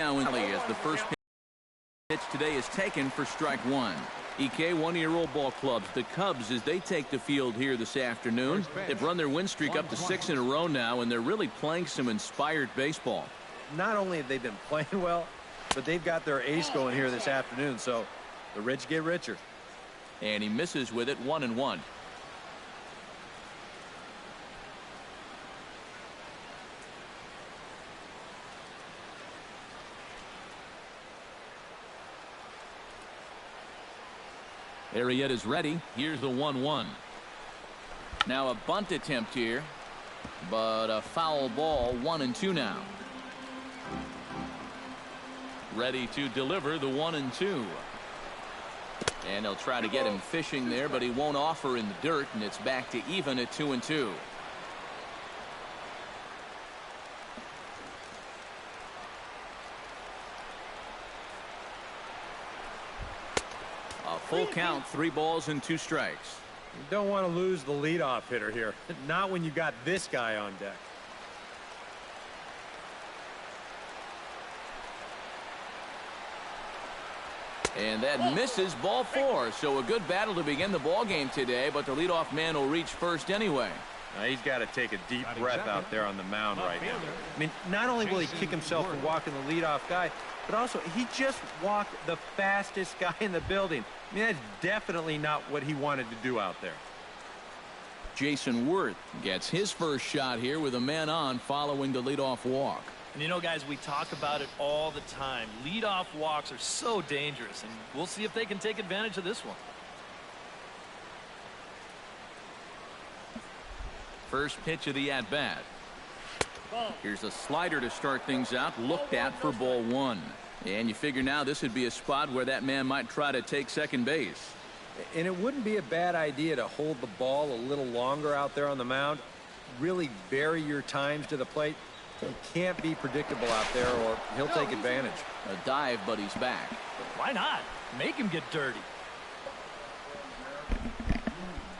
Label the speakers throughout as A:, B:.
A: now as the first pitch today is taken for strike one. EK, one-year-old ball clubs. The Cubs, as they take the field here this afternoon, they've run their win streak up to 6 in a row now, and they're really playing some inspired baseball.
B: Not only have they been playing well, but they've got their ace going here this afternoon, so the rich get richer.
A: And he misses with it, 1-1. Arrieta's ready. Here's the 1-1. Now a bunt attempt here, but a foul ball. 1-2 now. Ready to deliver the 1-2. And they'll try to get him fishing there, but he won't offer in the dirt, and it's back to even at 2-2. A full count, 3 balls and 2 strikes.
B: You don't want to lose the leadoff hitter here. Not when you got this guy on deck.
A: And that misses, ball 4. So a good battle to begin the ball game today, but the leadoff man will reach first anyway.
B: Now he's got to take a deep breath out there on the mound right now. I mean, not only will he kick himself for walking the leadoff guy, but also he just walked the fastest guy in the building. I mean, that's definitely not what he wanted to do out there.
A: Jason Worth gets his first shot here with a man on following the leadoff walk.
C: And you know, guys, we talk about it all the time. Leadoff walks are so dangerous, and we'll see if they can take advantage of this one.
A: First pitch of the at-bat. Here's a slider to start things out, looked at for ball 1. And you figure now this would be a spot where that man might try to take second base.
B: And it wouldn't be a bad idea to hold the ball a little longer out there on the mound. Really vary your times to the plate. He can't be predictable out there, or he'll take advantage.
A: A dive, but he's back.
C: Why not? Make him get dirty.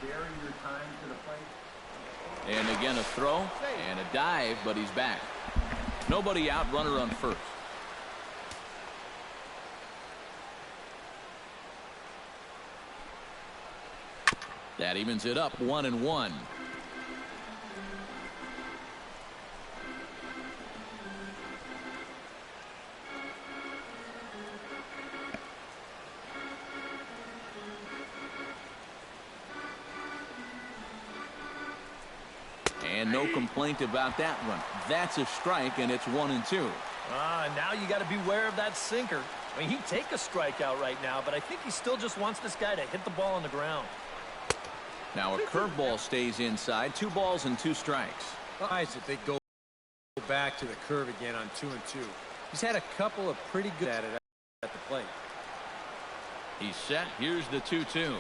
B: Vary your time to the plate.
A: And again a throw and a dive, but he's back. Nobody out, runner on first. That evens it up, 1-1. And no complaint about that one. That's a strike, and it's 1-2.
C: Now you got to beware of that sinker. I mean, he'd take a strikeout right now, but I think he still just wants this guy to hit the ball on the ground.
A: Now a curveball stays inside. 2 balls and 2 strikes.
B: Nice if they go back to the curve again on 2-2. He's had a couple of pretty good at it at the plate.
A: He's set. Here's the 2-2.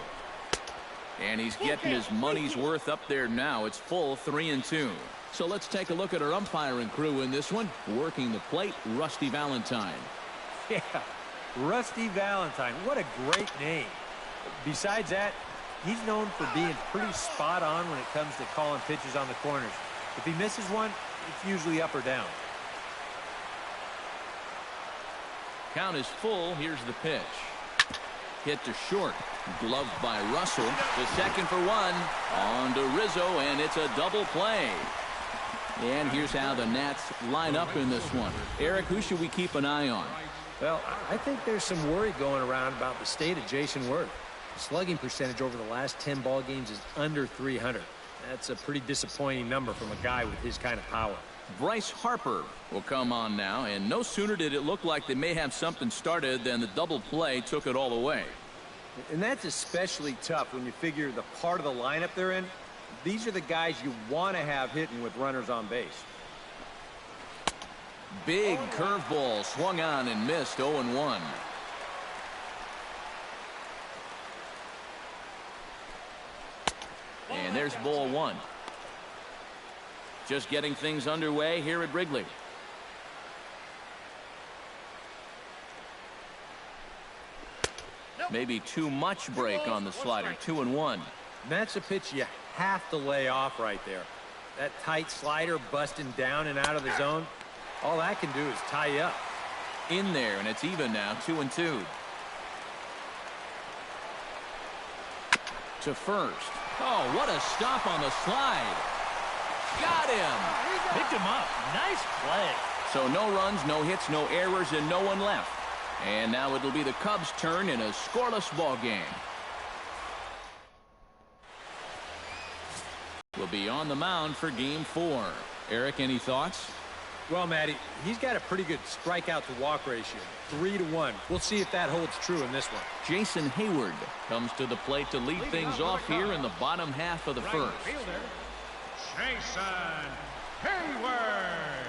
A: And he's getting his money's worth up there now. It's full, 3-2. So let's take a look at our umpiring crew in this one. Working the plate, Rusty Valentine.
B: Yeah, Rusty Valentine. What a great name. Besides that, he's known for being pretty spot on when it comes to calling pitches on the corners. If he misses one, it's usually up or down.
A: Count is full. Here's the pitch. Hit to short. Gloved by Russell. To second for 1. On to Rizzo, and it's a double play. And here's how the Nats line up in this one. Eric, who should we keep an eye on?
B: Well, I think there's some worry going around about the state of Jason Worth. Slugging percentage over the last 10 ball games is under 300. That's a pretty disappointing number from a guy with his kind of power.
A: Bryce Harper will come on now, and no sooner did it look like they may have something started than the double play took it all away.
B: And that's especially tough when you figure the part of the lineup they're in. These are the guys you want to have hitting with runners on base.
A: Big curveball swung on and missed. 0-1. And there's ball 1. Just getting things underway here at Wrigley. Maybe too much break on the slider. 2-1.
B: That's a pitch you have to lay off right there. That tight slider busting down and out of the zone, all that can do is tie you up.
A: in there, and it's even now, 2-2. To first. Oh, what a stop on the slide. Got him.
C: Picked him up. Nice play.
A: So no runs, no hits, no errors, and no one left. And now it'll be the Cubs' turn in a scoreless ball game. Will be on the mound for Game 4. Eric, any thoughts?
B: Well, Matty, he's got a pretty good strikeout to walk ratio, 3-1. We'll see if that holds true in this one.
A: Jason Hayward comes to the plate to lead things off here in the bottom half of the first.
D: Jason Hayward.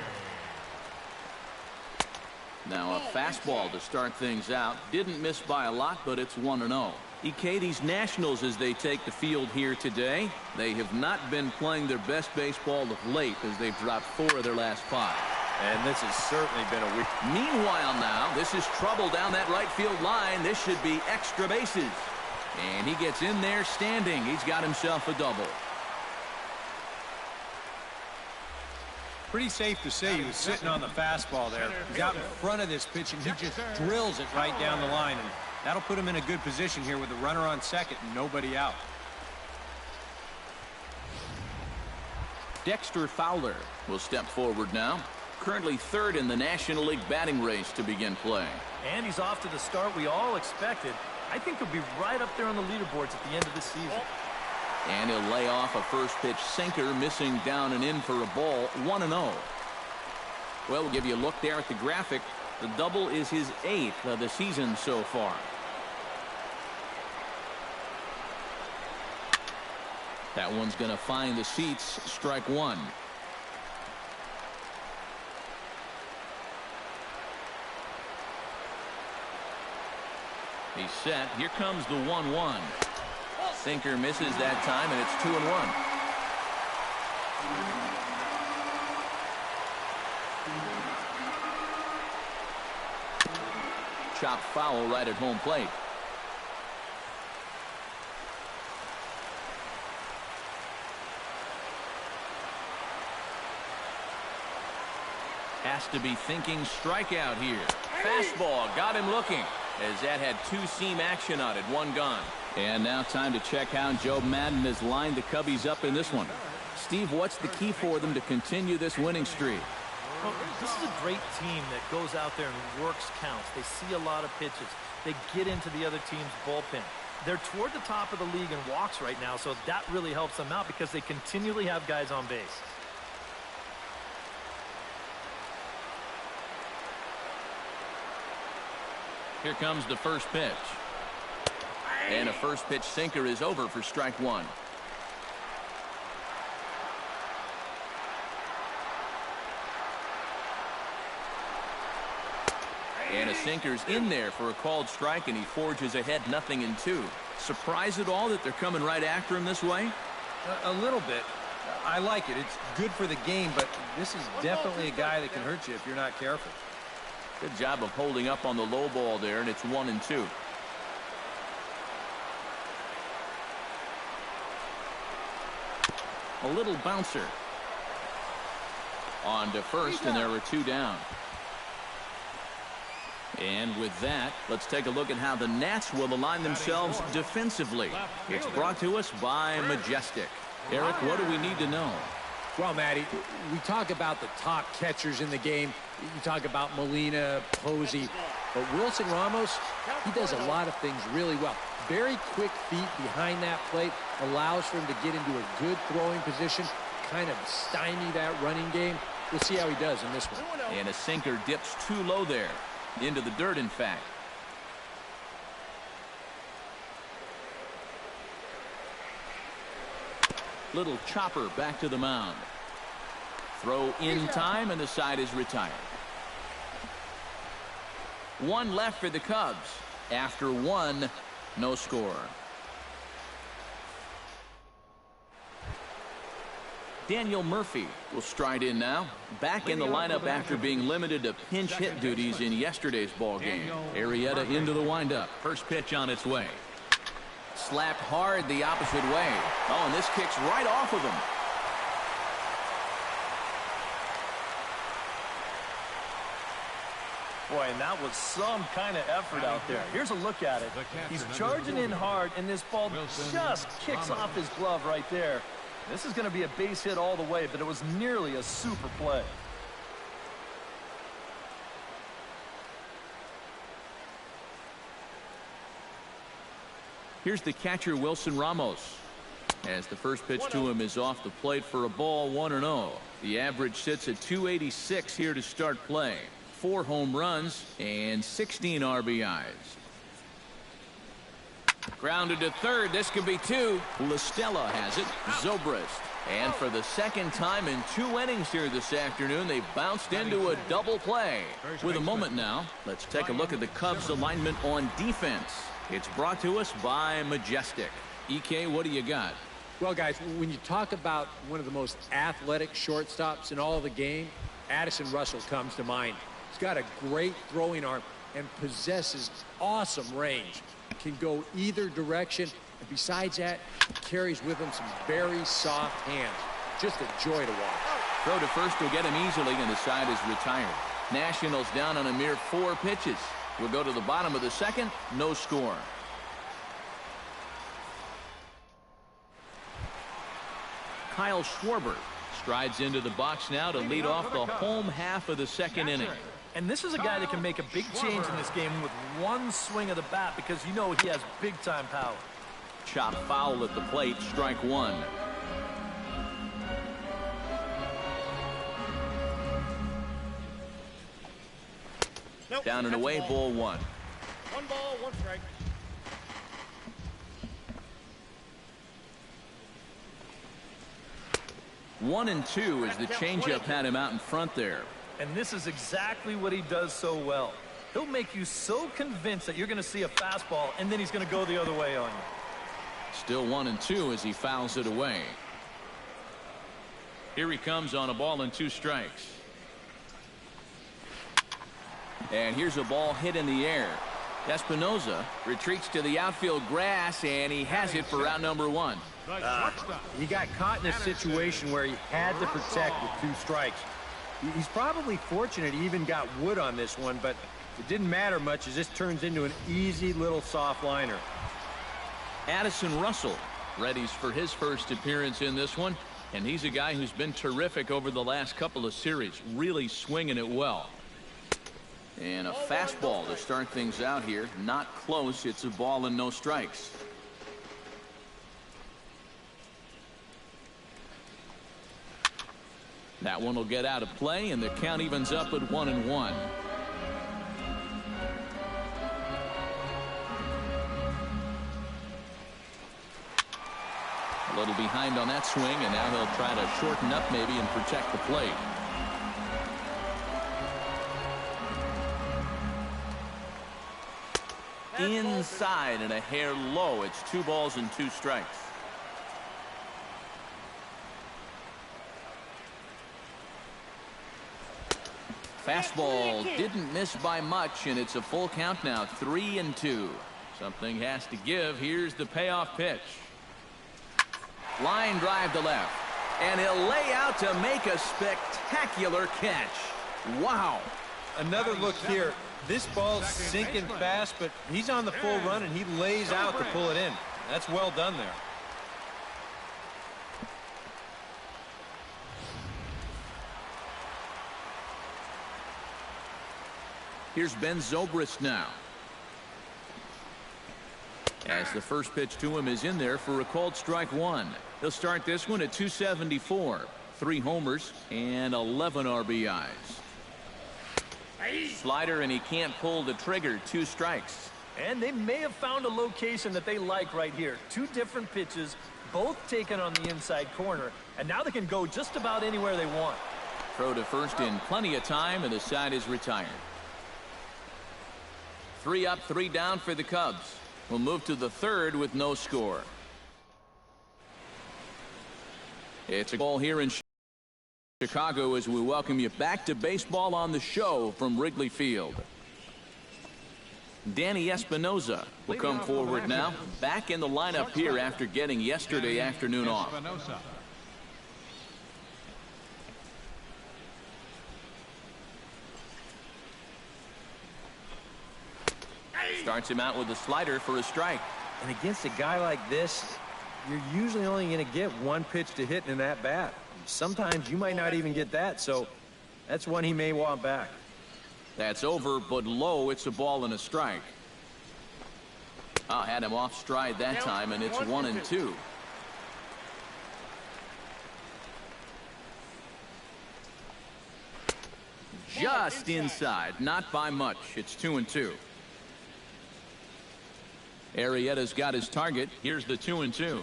A: Now a fastball to start things out. Didn't miss by a lot, but it's 1-0. EK, these Nationals, as they take the field here today, they have not been playing their best baseball of late as they've dropped 4 of their last 5.
B: And this has certainly been a week.
A: Meanwhile now, this is trouble down that right field line. This should be extra bases. And he gets in there standing. He's got himself a double.
B: Pretty safe to say he was sitting on the fastball there. He's out in front of this pitch, and he just drills it right down the line. And that'll put him in a good position here with a runner on second and nobody out.
A: Dexter Fowler will step forward now. Currently 3rd in the National League batting race to begin play.
C: And he's off to the start we all expected. I think he'll be right up there on the leaderboards at the end of this season.
A: And he'll lay off a first pitch sinker, missing down and in for a ball, 1-0. Well, we'll give you a look there at the graphic. The double is his 8th of the season so far. That one's going to find the seats. Strike 1. He's set. Here comes the 1-1. Sinker misses that time, and it's 2-1. Chopped foul right at home plate. Has to be thinking strikeout here. Fastball got him looking, as that had 2-seam action on it. 1 gone. And now time to check how Joe Madden has lined the Cubbies up in this one. Steve, what's the key for them to continue this winning streak?
C: Well, this is a great team that goes out there and works counts. They see a lot of pitches. They get into the other team's bullpen. They're toward the top of the league in walks right now, so that really helps them out because they continually have guys on base.
A: Here comes the first pitch. And a first pitch sinker is over for strike 1. And a sinker's in there for a called strike, and he forges ahead 0-2. Surprised at all that they're coming right after him this way?
B: A little bit. I like it. It's good for the game, but this is definitely a guy that can hurt you if you're not careful.
A: Good job of holding up on the low ball there, and it's 1-2. A little bouncer. On to first, and there are 2 down. And with that, let's take a look at how the Nats will align themselves defensively. It's brought to us by Majestic. Eric, what do we need to know?
E: Well, Matty, we talk about the top catchers in the game. You talk about Molina, Posey, but Wilson Ramos, he does a lot of things really well. Very quick feet behind that plate, allows for him to get into a good throwing position, kind of stymie that running game. We'll see how he does in this one.
A: And a sinker dips too low there. Into the dirt, in fact. Little chopper back to the mound. Throw in time, and the side is retired. 1 left for the Cubs. After 1, no score. Daniel Murphy will stride in now. Back in the lineup after being limited to pinch hit duties in yesterday's ball game. Arrieta into the windup. First pitch on its way. Slapped hard the opposite way. Oh, and this kicks right off of him.
C: Boy, and that was some kind of effort out there. Here's a look at it. He's charging in hard, and this ball just kicks off his glove right there. This is going to be a base hit all the way, but it was nearly a super play.
A: Here's the catcher, Wilson Ramos. As the first pitch to him is off the plate for a ball, 1-0. The average sits at 286 here to start play. 4 home runs and 16 RBIs. Grounded to third. This could be 2. LaStella has it. Zobrist. And for the second time in 2 innings here this afternoon, they bounced into a double play. With a moment now, let's take a look at the Cubs alignment on defense. It's brought to us by Majestic. EK, what do you got?
E: Well, guys, when you talk about one of the most athletic shortstops in all of the game, Addison Russell comes to mind. He's got a great throwing arm and possesses awesome range. Can go either direction, and besides that, carries with him some very soft hands. Just a joy to watch.
A: Throw to first will get him easily, and the side is retired. Nationals down on a mere 4 pitches. We'll go to the bottom of the second. No score. Kyle Schwarber strides into the box now to lead off the home half of the second inning.
C: And this is a guy that can make a big change in this game with one swing of the bat because you know he has big-time power.
A: Chop foul at the plate, strike 1.
D: Nope,
A: down and away, ball 1.
D: 1 ball, 1 strike.
A: One and 2 as the changeup had him out in front there.
C: And this is exactly what he does so well. He'll make you so convinced that you're going to see a fastball, and then he's going to go the other way on you.
A: Still 1 and 2 as he fouls it away. Here he comes on a ball and 2 strikes. And here's a ball hit in the air. Espinoza retreats to the outfield grass, and he has it for out number 1.
B: He got caught in a situation where he had to protect with 2 strikes. He's probably fortunate he even got wood on this one, but it didn't matter much as this turns into an easy little soft liner.
A: Addison Russell readies for his first appearance in this one, and he's a guy who's been terrific over the last couple of series, really swinging it well. And a fastball to start things out here. Not close. It's a ball and no strikes. That one will get out of play, and the count evens up at 1-1. A little behind on that swing, and now he'll try to shorten up maybe and protect the plate. Inside and a hair low. It's 2 balls and 2 strikes. Fastball didn't miss by much, and it's a full count now, 3-2. Something has to give. Here's the payoff pitch. Line drive to left, and he'll lay out to make a spectacular catch. Wow.
B: Another look here. This ball's sinking fast, but he's on the full run, and he lays out to pull it in. That's well done there.
A: Here's Ben Zobrist now. As the first pitch to him is in there for a called strike 1. He'll start this one at 274. 3 homers and 11 RBIs. Slider, and he can't pull the trigger. 2 strikes.
C: And they may have found a location that they like right here. 2 different pitches, both taken on the inside corner, and now they can go just about anywhere they want.
A: Throw to first in plenty of time, and the side is retired. 3 up, 3 down for the Cubs. We'll move to the third with no score. It's a ball here in Chicago as we welcome you back to Baseball on the Show from Wrigley Field. Danny Espinoza will come forward now, back in the lineup here after getting yesterday afternoon off. Starts him out with a slider for a strike.
B: And against a guy like this, you're usually only going to get one pitch to hit in that bat. Sometimes you might not even get that, so that's one he may want back.
A: That's over, but low. It's a ball and a strike. Had him off stride that time, and it's 1-2. Just inside, not by much. It's 2-2. Arrieta's got his target. Here's the 2-2.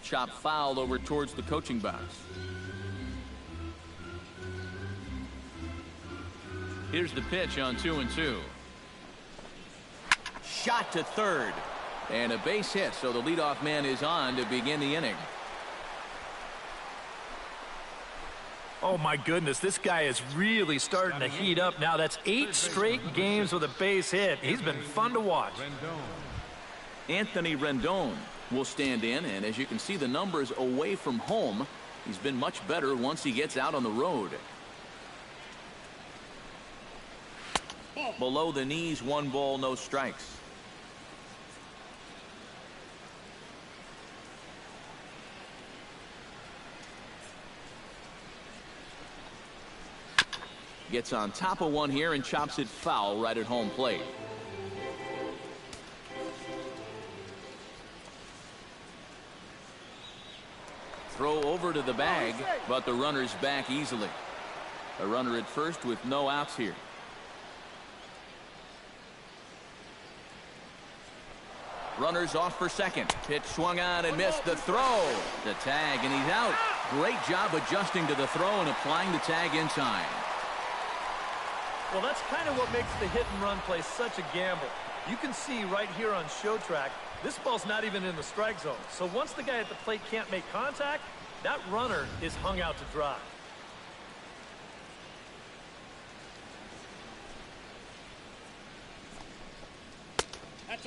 A: Chop fouled over towards the coaching box. Here's the pitch on 2-2. Shot to third. And a base hit, so the leadoff man is on to begin the inning.
C: Oh, my goodness, this guy is really starting to heat up now. That's 8 straight games with a base hit. He's been fun to watch.
A: Anthony Rendon will stand in, and as you can see the numbers away from home, he's been much better once he gets out on the road. Below the knees, 1 ball, no strikes. Gets on top of one here and chops it foul right at home plate. Throw over to the bag, but the runner's back easily. A runner at first with no outs here. Runners off for second. Pitch swung on and missed. The throw. The tag, and he's out. Great job adjusting to the throw and applying the tag in time.
C: Well, that's kind of what makes the hit-and-run play such a gamble. You can see right here on show track, this ball's not even in the strike zone. So once the guy at the plate can't make contact, that runner is hung out to dry.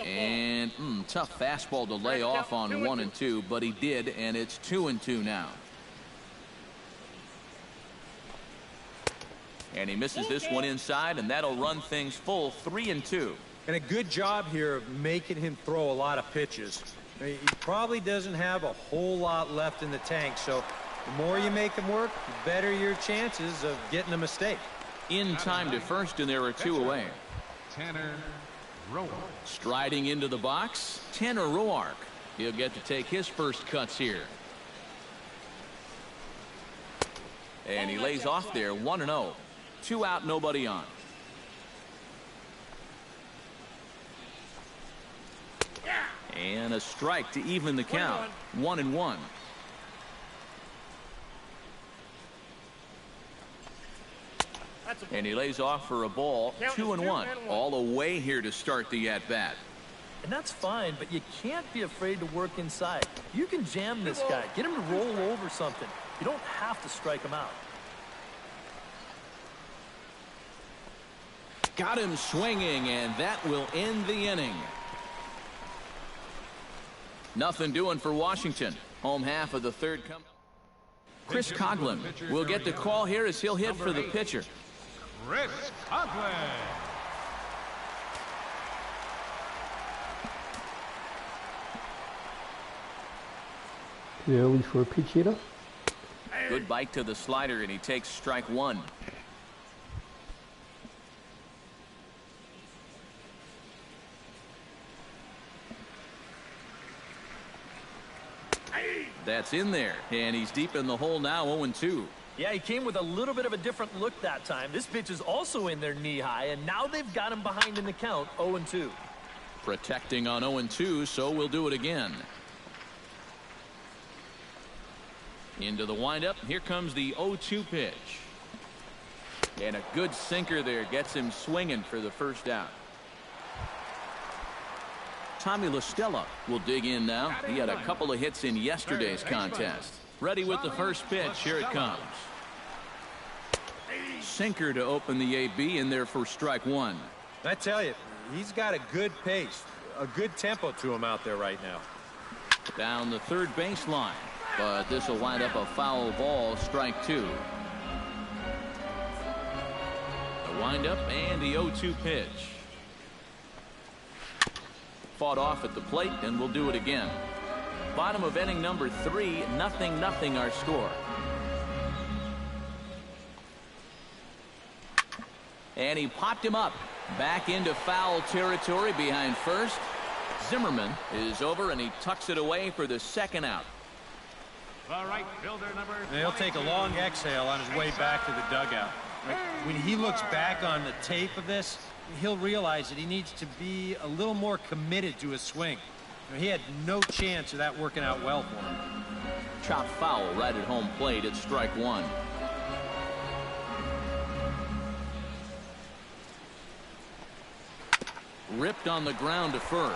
A: And tough fastball to lay off on 1-2, but he did, and it's 2-2 now. And he misses this one inside, and that'll run things full 3-2.
B: And a good job here of making him throw a lot of pitches. He probably doesn't have a whole lot left in the tank, so the more you make him work, the better your chances of getting a mistake.
A: In time to first, and there are 2 away.
F: Tanner Roark.
A: Striding into the box, Tanner Roark. He'll get to take his first cuts here. And he lays off there, 1-0. 2 out, nobody on. And a strike to even the count. 1-1. And he lays off for a ball. 2-1. All away here to start the at-bat.
C: And that's fine, but you can't be afraid to work inside. You can jam this guy. Get him to roll over something. You don't have to strike him out.
A: Got him swinging, and that will end the inning. Nothing doing for Washington. Home half of the third. Chris Coghlan will get the call here as he'll hit for the pitcher.
F: Chris Coghlan.
G: Too early for a pitch hitter.
A: Good bite to the slider, and he takes strike 1. That's in there, and he's deep in the hole now, 0-2.
C: Yeah, he came with a little bit of a different look that time. This pitch is also in there knee-high, and now they've got him behind in the count, 0-2.
A: Protecting on 0-2, so we'll do it again. Into the windup. Here comes the 0-2 pitch. And a good sinker there gets him swinging for the first out. Tommy La Stella will dig in now. He had a couple of hits in yesterday's contest. Ready with the first pitch. Here it comes. Sinker to open the AB in there for strike 1.
B: I tell you, he's got a good pace, a good tempo to him out there right now.
A: Down the third baseline, but this will wind up a foul ball, strike 2. The windup and the 0-2 pitch. Fought off at the plate, and we'll do it again. Bottom of inning number 3, 0-0 our score. And he popped him up. Back into foul territory behind first. Zimmerman is over, and he tucks it away for the second out.
F: The right fielder, number 22.
B: He'll take a long exhale on his way back to the dugout. When he looks back on the tape of this, he'll realize that he needs to be a little more committed to his swing. He had no chance of that working out well for him.
A: Chopped foul right at home plate at strike 1. Ripped on the ground to first.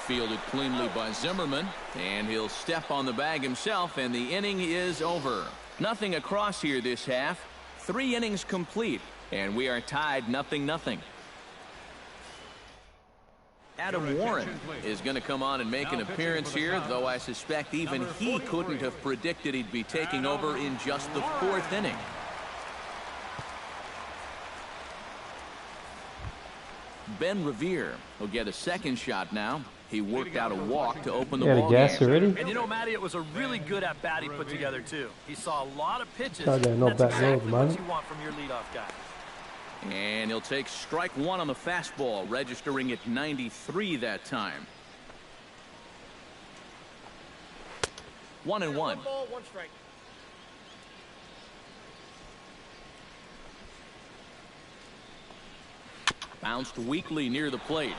A: Fielded cleanly by Zimmerman, and he'll step on the bag himself, and the inning is over. Nothing across here this half. 3 innings complete, and we are tied 0-0. Adam Warren is going to come on and make an appearance here, though I suspect even he couldn't have predicted he'd be taking over in just the 4th inning. Ben Revere will get a second shot now. He worked out a walk to open the ball game.
G: Already?
C: And you know, Matty, it was a really good at-bat he put together, too. He saw a lot of pitches.
G: That's
C: exactly what you want from your leadoff guy.
A: And he'll take strike 1 on the fastball, registering at 93 that time. 1-1.
D: 1 ball, 1 strike.
A: Bounced weakly near the plate.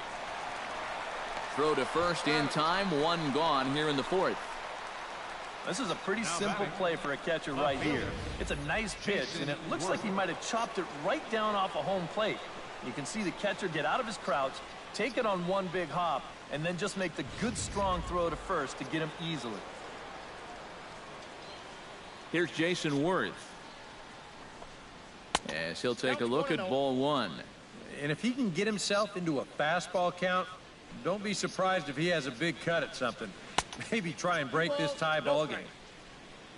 A: Throw to first in time. 1 gone here in the 4th.
C: This is a pretty simple play for a catcher right here. It's a nice pitch, and it looks like he might have chopped it right down off a home plate. You can see the catcher get out of his crouch, take it on 1 big hop, and then just make the good, strong throw to first to get him easily.
A: Here's Jason Worth, as he'll take a look at ball 1.
B: And if he can get himself into a fastball count, don't be surprised if he has a big cut at something. Maybe try and break this tie ball game.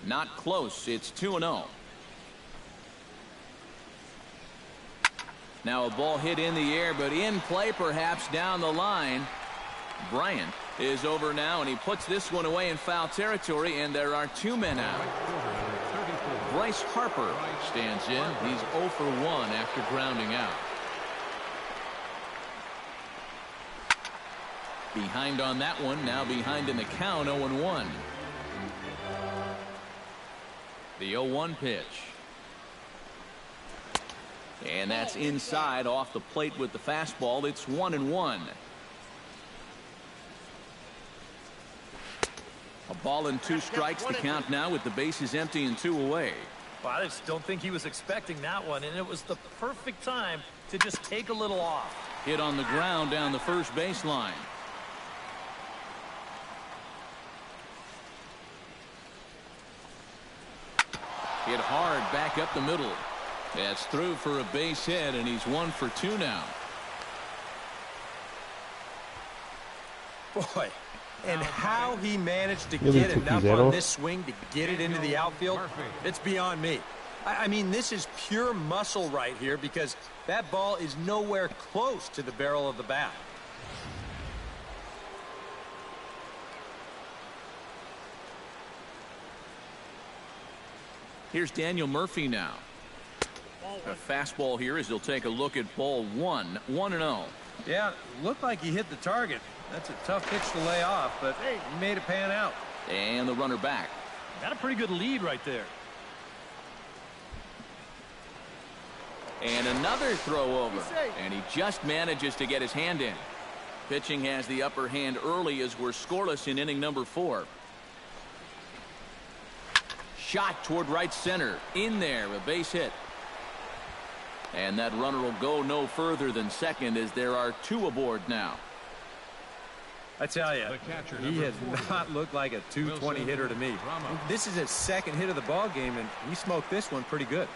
A: Not close. It's 2-0. Now a ball hit in the air, but in play perhaps down the line. Bryant is over now, and he puts this one away in foul territory, and there are 2 men out. Bryce Harper stands in. He's 0 for 1 after grounding out. Behind on that one, now behind in the count, 0-1. The 0-1 pitch. And that's inside off the plate with the fastball. It's 1-1. A ball and 2 strikes to count now with the bases empty and 2 away.
C: Well, I just don't think he was expecting that one, and it was the perfect time to just take a little off.
A: Hit on the ground down the first baseline. Hit hard back up the middle. That's through for a base hit, and he's 1 for 2 now.
B: Boy, and how he managed to get enough on this swing to get it into the outfield, it's beyond me. I mean, this is pure muscle right here, because that ball is nowhere close to the barrel of the bat.
A: Here's Daniel Murphy now. A fastball here as he'll take a look at ball 1. 1-0.
B: Yeah, looked like he hit the target. That's a tough pitch to lay off, but he made it pan out.
A: And the runner back.
C: Got a pretty good lead right there.
A: And another throw over. And he just manages to get his hand in. Pitching has the upper hand early as we're scoreless in inning number 4. Shot toward right center. In there, a base hit. And that runner will go no further than second as there are 2 aboard now.
B: I tell you, he has not looked like a 220 hitter to me. This is his second hit of the ball game, and he smoked this one pretty good.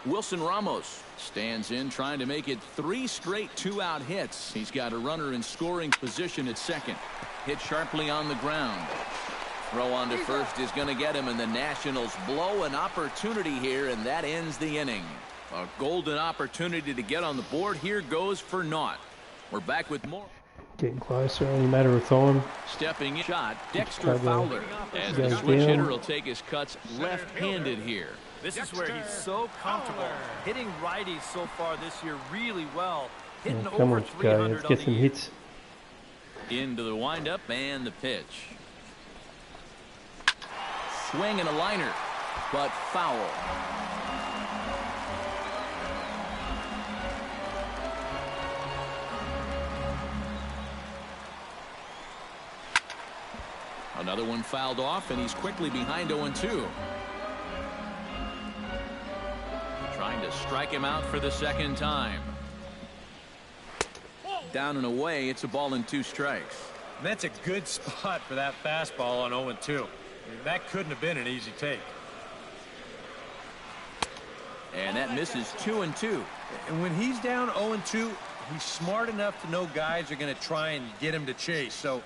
A: Wilson Ramos stands in, trying to make it 3 straight 2-out hits. He's got a runner in scoring position at second. Hit sharply on the ground. Throw on to first is going to get him, and the Nationals blow an opportunity here, and that ends the inning. A golden opportunity to get on the board here goes for naught. We're back with more.
G: Getting closer, only a matter of time.
A: Stepping in shot, Dexter Fowler. As the switch hitter will take his cuts left-handed here.
C: This is where he's so comfortable hitting righties so far this year really well. Hitting
G: Come
C: over
G: on,
C: 300
G: let's get some hits.
A: Into the windup and the pitch. Swing and a liner, but foul. Another one fouled off, and he's quickly behind 0-2. Trying to strike him out for the second time. Down and away, it's a ball and 2 strikes.
B: And that's a good spot for that fastball on 0-2. I mean, that couldn't have been an easy take.
A: And that misses 2-2.
B: And when he's down 0-2, he's smart enough to know guys are going to try and get him to chase. So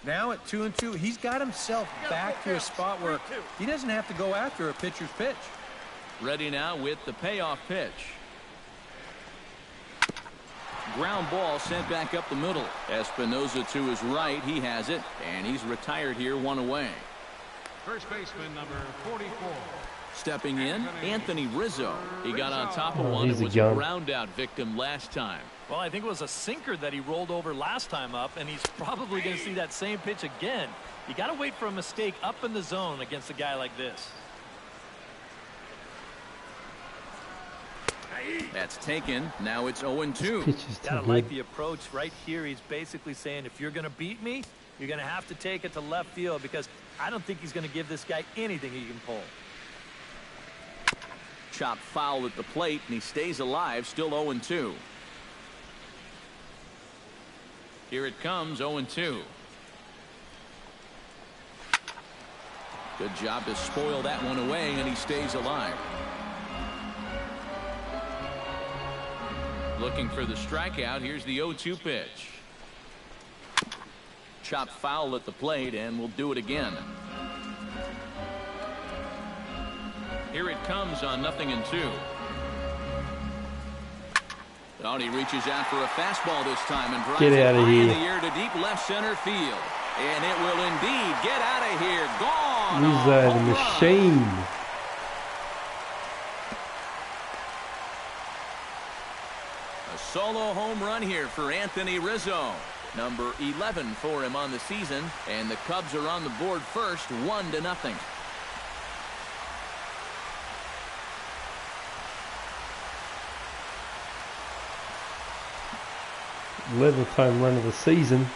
B: now at 2-2, he's got himself back to a spot where he doesn't have to go after a pitcher's pitch.
A: Ready now with the payoff pitch. Ground ball sent back up the middle. Espinosa to his right. He has it, and he's retired here, 1 away.
F: First baseman number 44.
A: Stepping in, Anthony Rizzo. He got on top of one and was a ground out victim last time.
C: Well, I think it was a sinker that he rolled over last time up, and he's probably going to see that same pitch again. You got to wait for a mistake up in the zone against a guy like this.
A: That's taken. Now it's 0-2.
C: Gotta like the approach right here. He's basically saying, if you're going to beat me, you're going to have to take it to left field, because I don't think he's going to give this guy anything he can pull.
A: Chopped foul at the plate, and he stays alive, still 0-2. Here it comes, 0-2. Good job to spoil that one away, and he stays alive. Looking for the strikeout. Here's the 0-2 pitch. Chopped foul at the plate, and we'll do it again. Here it comes on 0-2. Oh, he reaches out for a fastball this time and drives it high in the air to deep left center field. And it will indeed get out of here. Gone.
G: He's the machine.
A: A solo home run here for Anthony Rizzo. Number 11 for him on the season. And the Cubs are on the board first, 1-0.
G: 11th home run of the season.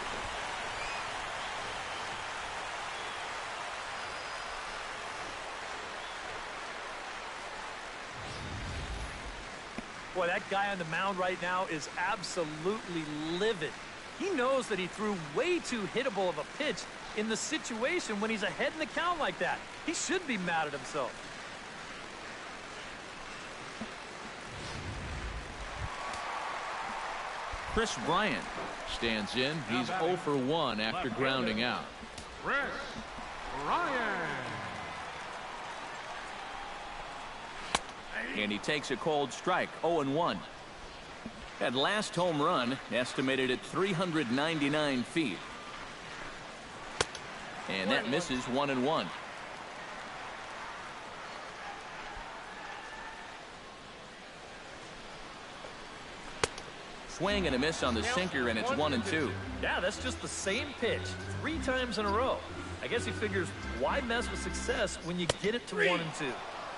C: Boy, that guy on the mound right now is absolutely livid. He knows that he threw way too hittable of a pitch in the situation when he's ahead in the count like that. He should be mad at himself.
A: Chris Bryant stands in. He's 0 for 1 after grounding out.
F: Chris Bryant.
A: And he takes a cold strike, 0-1. That last home run estimated at 399 feet. And that misses 1-1. Swing and a miss on the sinker, and it's 1-2.
C: Yeah, that's just the same pitch 3 times in a row. I guess he figures, why mess with success when you get it to 1-2?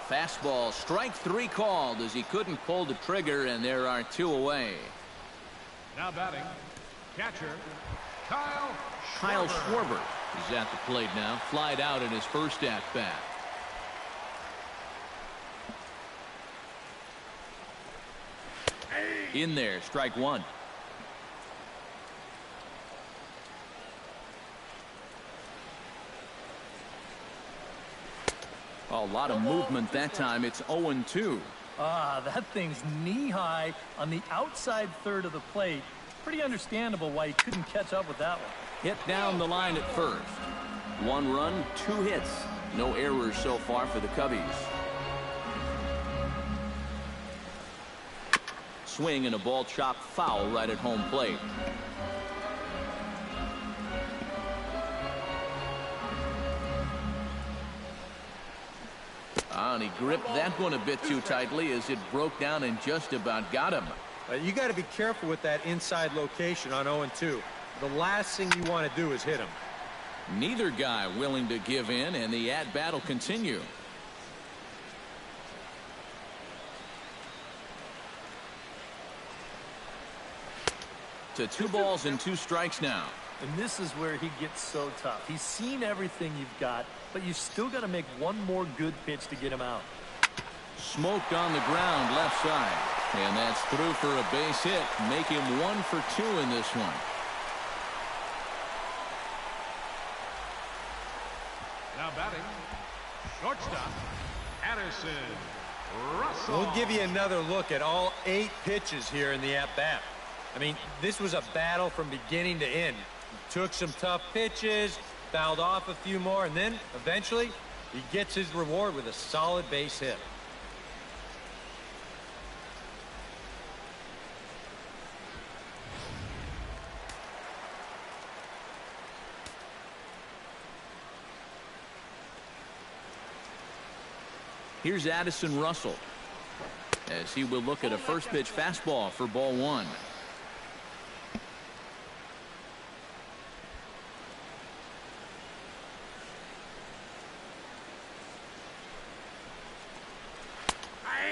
A: Fastball, strike 3 called as he couldn't pull the trigger, and there are 2 away.
F: Now batting, catcher Kyle
A: Schwarber is at the plate now, flied out in his first at-bat. In there, strike 1. A lot of movement that time. It's 0-2.
C: That thing's knee-high on the outside third of the plate. Pretty understandable why he couldn't catch up with that one.
A: Hit down the line at first. 1 run, 2 hits. No errors so far for the Cubbies. swing and a ball chopped foul right at home plate. And he gripped that one a bit too tightly as it broke down and just about got him.
B: You got to be careful with that inside location on 0-2. The last thing you want to do is hit him.
A: Neither guy willing to give in, and the at-bat will continue. To 2 balls and 2 strikes now.
C: And this is where he gets so tough. He's seen everything you've got, but you've still got to make one more good pitch to get him out.
A: Smoked on the ground left side. And that's through for a base hit. Make him 1 for 2 in this one.
F: Now batting, shortstop, Addison Russell.
B: We'll give you another look at all 8 pitches here in the at-bat. I mean, this was a battle from beginning to end. He took some tough pitches, fouled off a few more, and then eventually he gets his reward with a solid base hit.
A: Here's Addison Russell as he will look at a first pitch fastball for ball 1.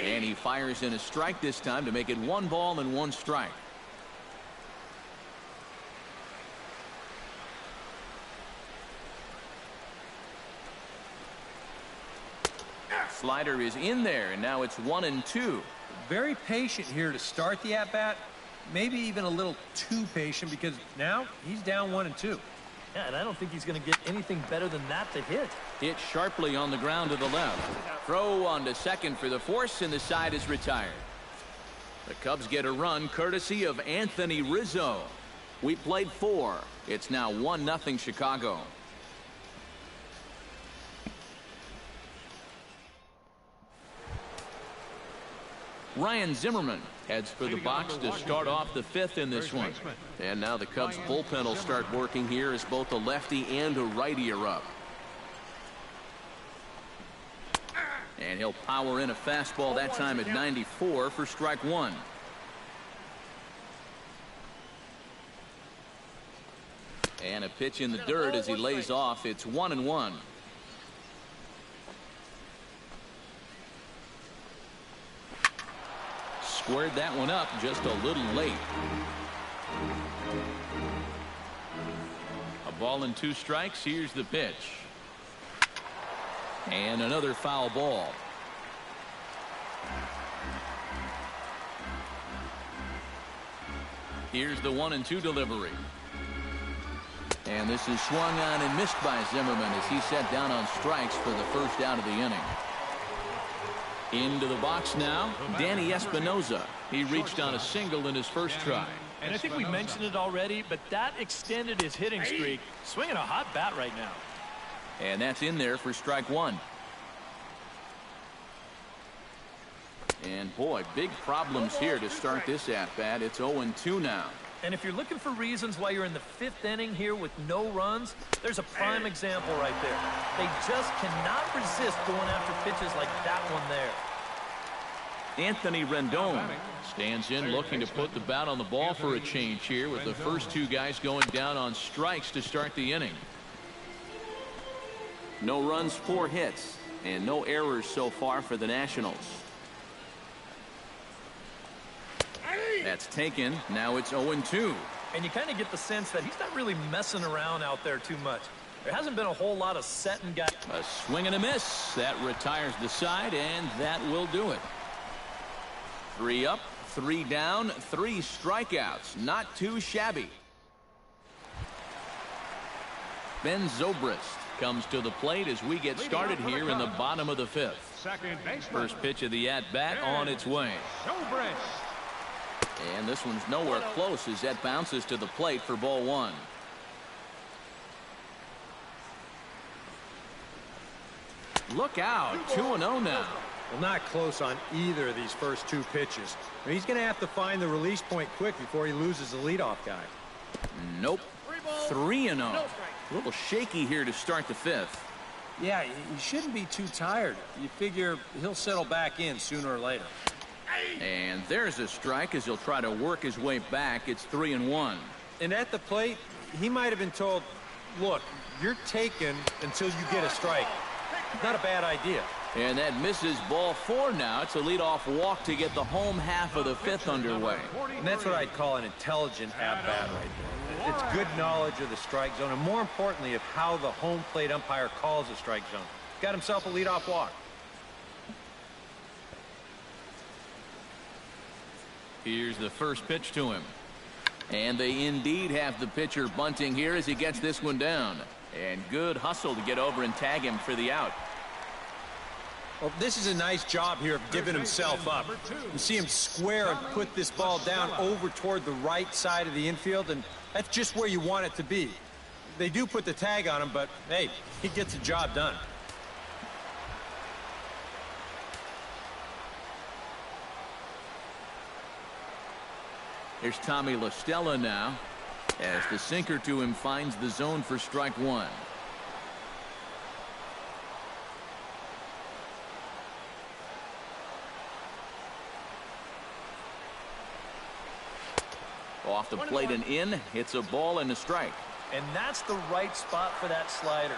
A: And he fires in a strike this time to make it 1 ball and 1 strike. Slider is in there, and now it's 1-2.
B: Very patient here to start the at-bat. Maybe even a little too patient because now he's down 1-2.
C: Yeah, and I don't think he's going to get anything better than that to hit.
A: Hit sharply on the ground to the left. Throw on to second for the force, and the side is retired. The Cubs get a run courtesy of Anthony Rizzo. We played 4. It's now 1-0 Chicago. Ryan Zimmerman heads for the box to start off the 5th in this one. And now the Cubs bullpen will start working here as both a lefty and a righty are up. And he'll power in a fastball that time at 94 for strike 1. And a pitch in the dirt as he lays off. It's 1-1. Squared that one up just a little late. A ball and 2 strikes. Here's the pitch. And another foul ball. Here's the 1-2 delivery. And this is swung on and missed by Zimmerman as he set down on strikes for the first out of the inning. Into the box now, Danny Espinoza. He reached on a single in his first try.
C: And I think we mentioned it already, but that extended his hitting streak. Swinging a hot bat right now.
A: And that's in there for strike 1. And boy, big problems here to start this at-bat. It's 0-2 now.
C: And if you're looking for reasons why you're in the 5th inning here with no runs, there's a prime example right there. They just cannot resist going after pitches like that one there.
A: Anthony Rendon stands in looking to put the bat on the ball for a change here with the first 2 guys going down on strikes to start the inning. No runs, 4 hits, and no errors so far for the Nationals. That's taken. Now it's 0-2.
C: And you kind of get the sense that he's not really messing around out there too much. There hasn't been a whole lot of set and got.
A: A swing and a miss. That retires the side, and that will do it. 3 up, 3 down, 3 strikeouts. Not too shabby. Ben Zobrist comes to the plate as we get started here in the bottom of the 5th. First pitch of the at-bat on its way. And this one's nowhere close as that bounces to the plate for ball 1. Look out, 2-0 now.
B: Well, not close on either of these first two pitches. I mean, he's going to have to find the release point quick before he loses the leadoff guy.
A: Nope. 3-0. A little shaky here to start the fifth.
B: Yeah, he shouldn't be too tired. You figure he'll settle back in sooner or later.
A: And there's a strike as he'll try to work his way back. It's 3-1.
B: And at the plate, he might have been told, look, you're taken until you get a strike. Not a bad idea.
A: And that misses ball 4 now. It's a leadoff walk to get the home half of the fifth underway.
B: And that's what I'd call an intelligent at-bat right there. It's good knowledge of the strike zone, and more importantly, of how the home plate umpire calls a strike zone. Got himself a leadoff walk.
A: Here's the first pitch to him. And they indeed have the pitcher bunting here as he gets this one down. And good hustle to get over and tag him for the out.
B: Well, this is a nice job here of giving himself up. You see him square and put this ball down over toward the right side of the infield, and that's just where you want it to be. They do put the tag on him, but, hey, he gets the job done.
A: Here's Tommy La Stella now as the sinker to him finds the zone for strike 1. Off the plate and in. It's a ball and a strike.
C: And that's the right spot for that slider.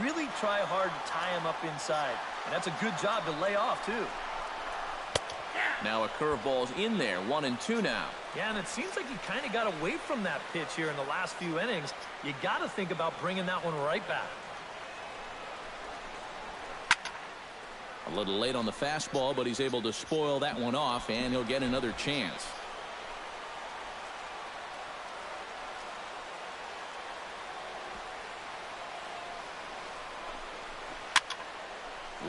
C: Really try hard to tie him up inside. And that's a good job to lay off, too.
A: Now a curveball's in there. 1-2 now.
C: Yeah, and it seems like he kind of got away from that pitch here in the last few innings. You got to think about bringing that one right back.
A: A little late on the fastball, but he's able to spoil that one off, and he'll get another chance.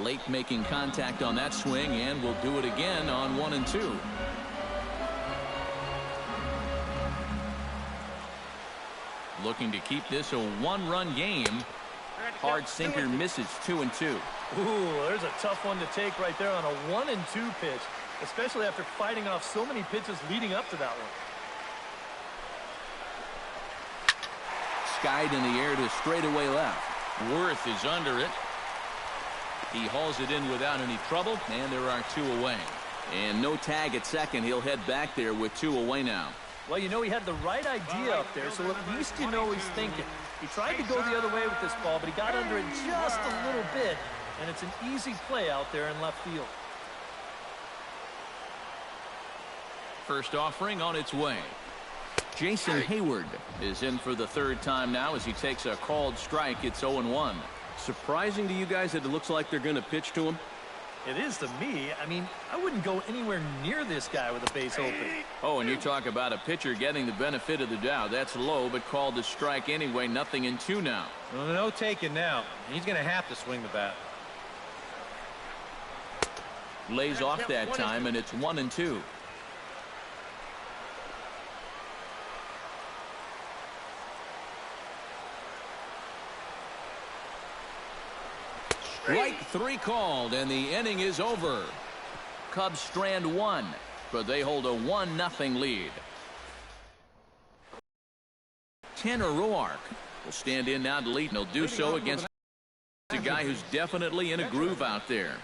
A: Late making contact on that swing, and will do it again on 1-2. Looking to keep this a one-run game. Hard sinker misses. 2-2.
C: Ooh, there's a tough one to take right there on a 1-2 pitch, especially after fighting off so many pitches leading up to that one.
A: Skied in the air to straightaway left. Worth is under it. He hauls it in without any trouble, and there are 2 away. And no tag at second. He'll head back there with 2 away now.
C: Well, you know, he had the right idea up there, so at least you know he's thinking. He tried to go the other way with this ball, but he got under it just a little bit, and it's an easy play out there in left field.
A: First offering on its way. Jason Hayward is in for the 3rd time now as he takes a called strike. It's 0-1.
H: Surprising to you guys that it looks like they're going to pitch to him?
C: It is to me. I mean, I wouldn't go anywhere near this guy with a base open.
A: Oh, and you talk about a pitcher getting the benefit of the doubt. That's low, but called to strike anyway. 0-2 now.
B: Well, no taking now. He's going to have to swing the bat.
A: Lays off that time, and it's 1-2. Strike 3 called, and the inning is over. Cubs strand 1, but they hold a 1-0 lead. Tanner Roark will stand in now to lead, and he'll do so against a guy who's definitely in a groove out there.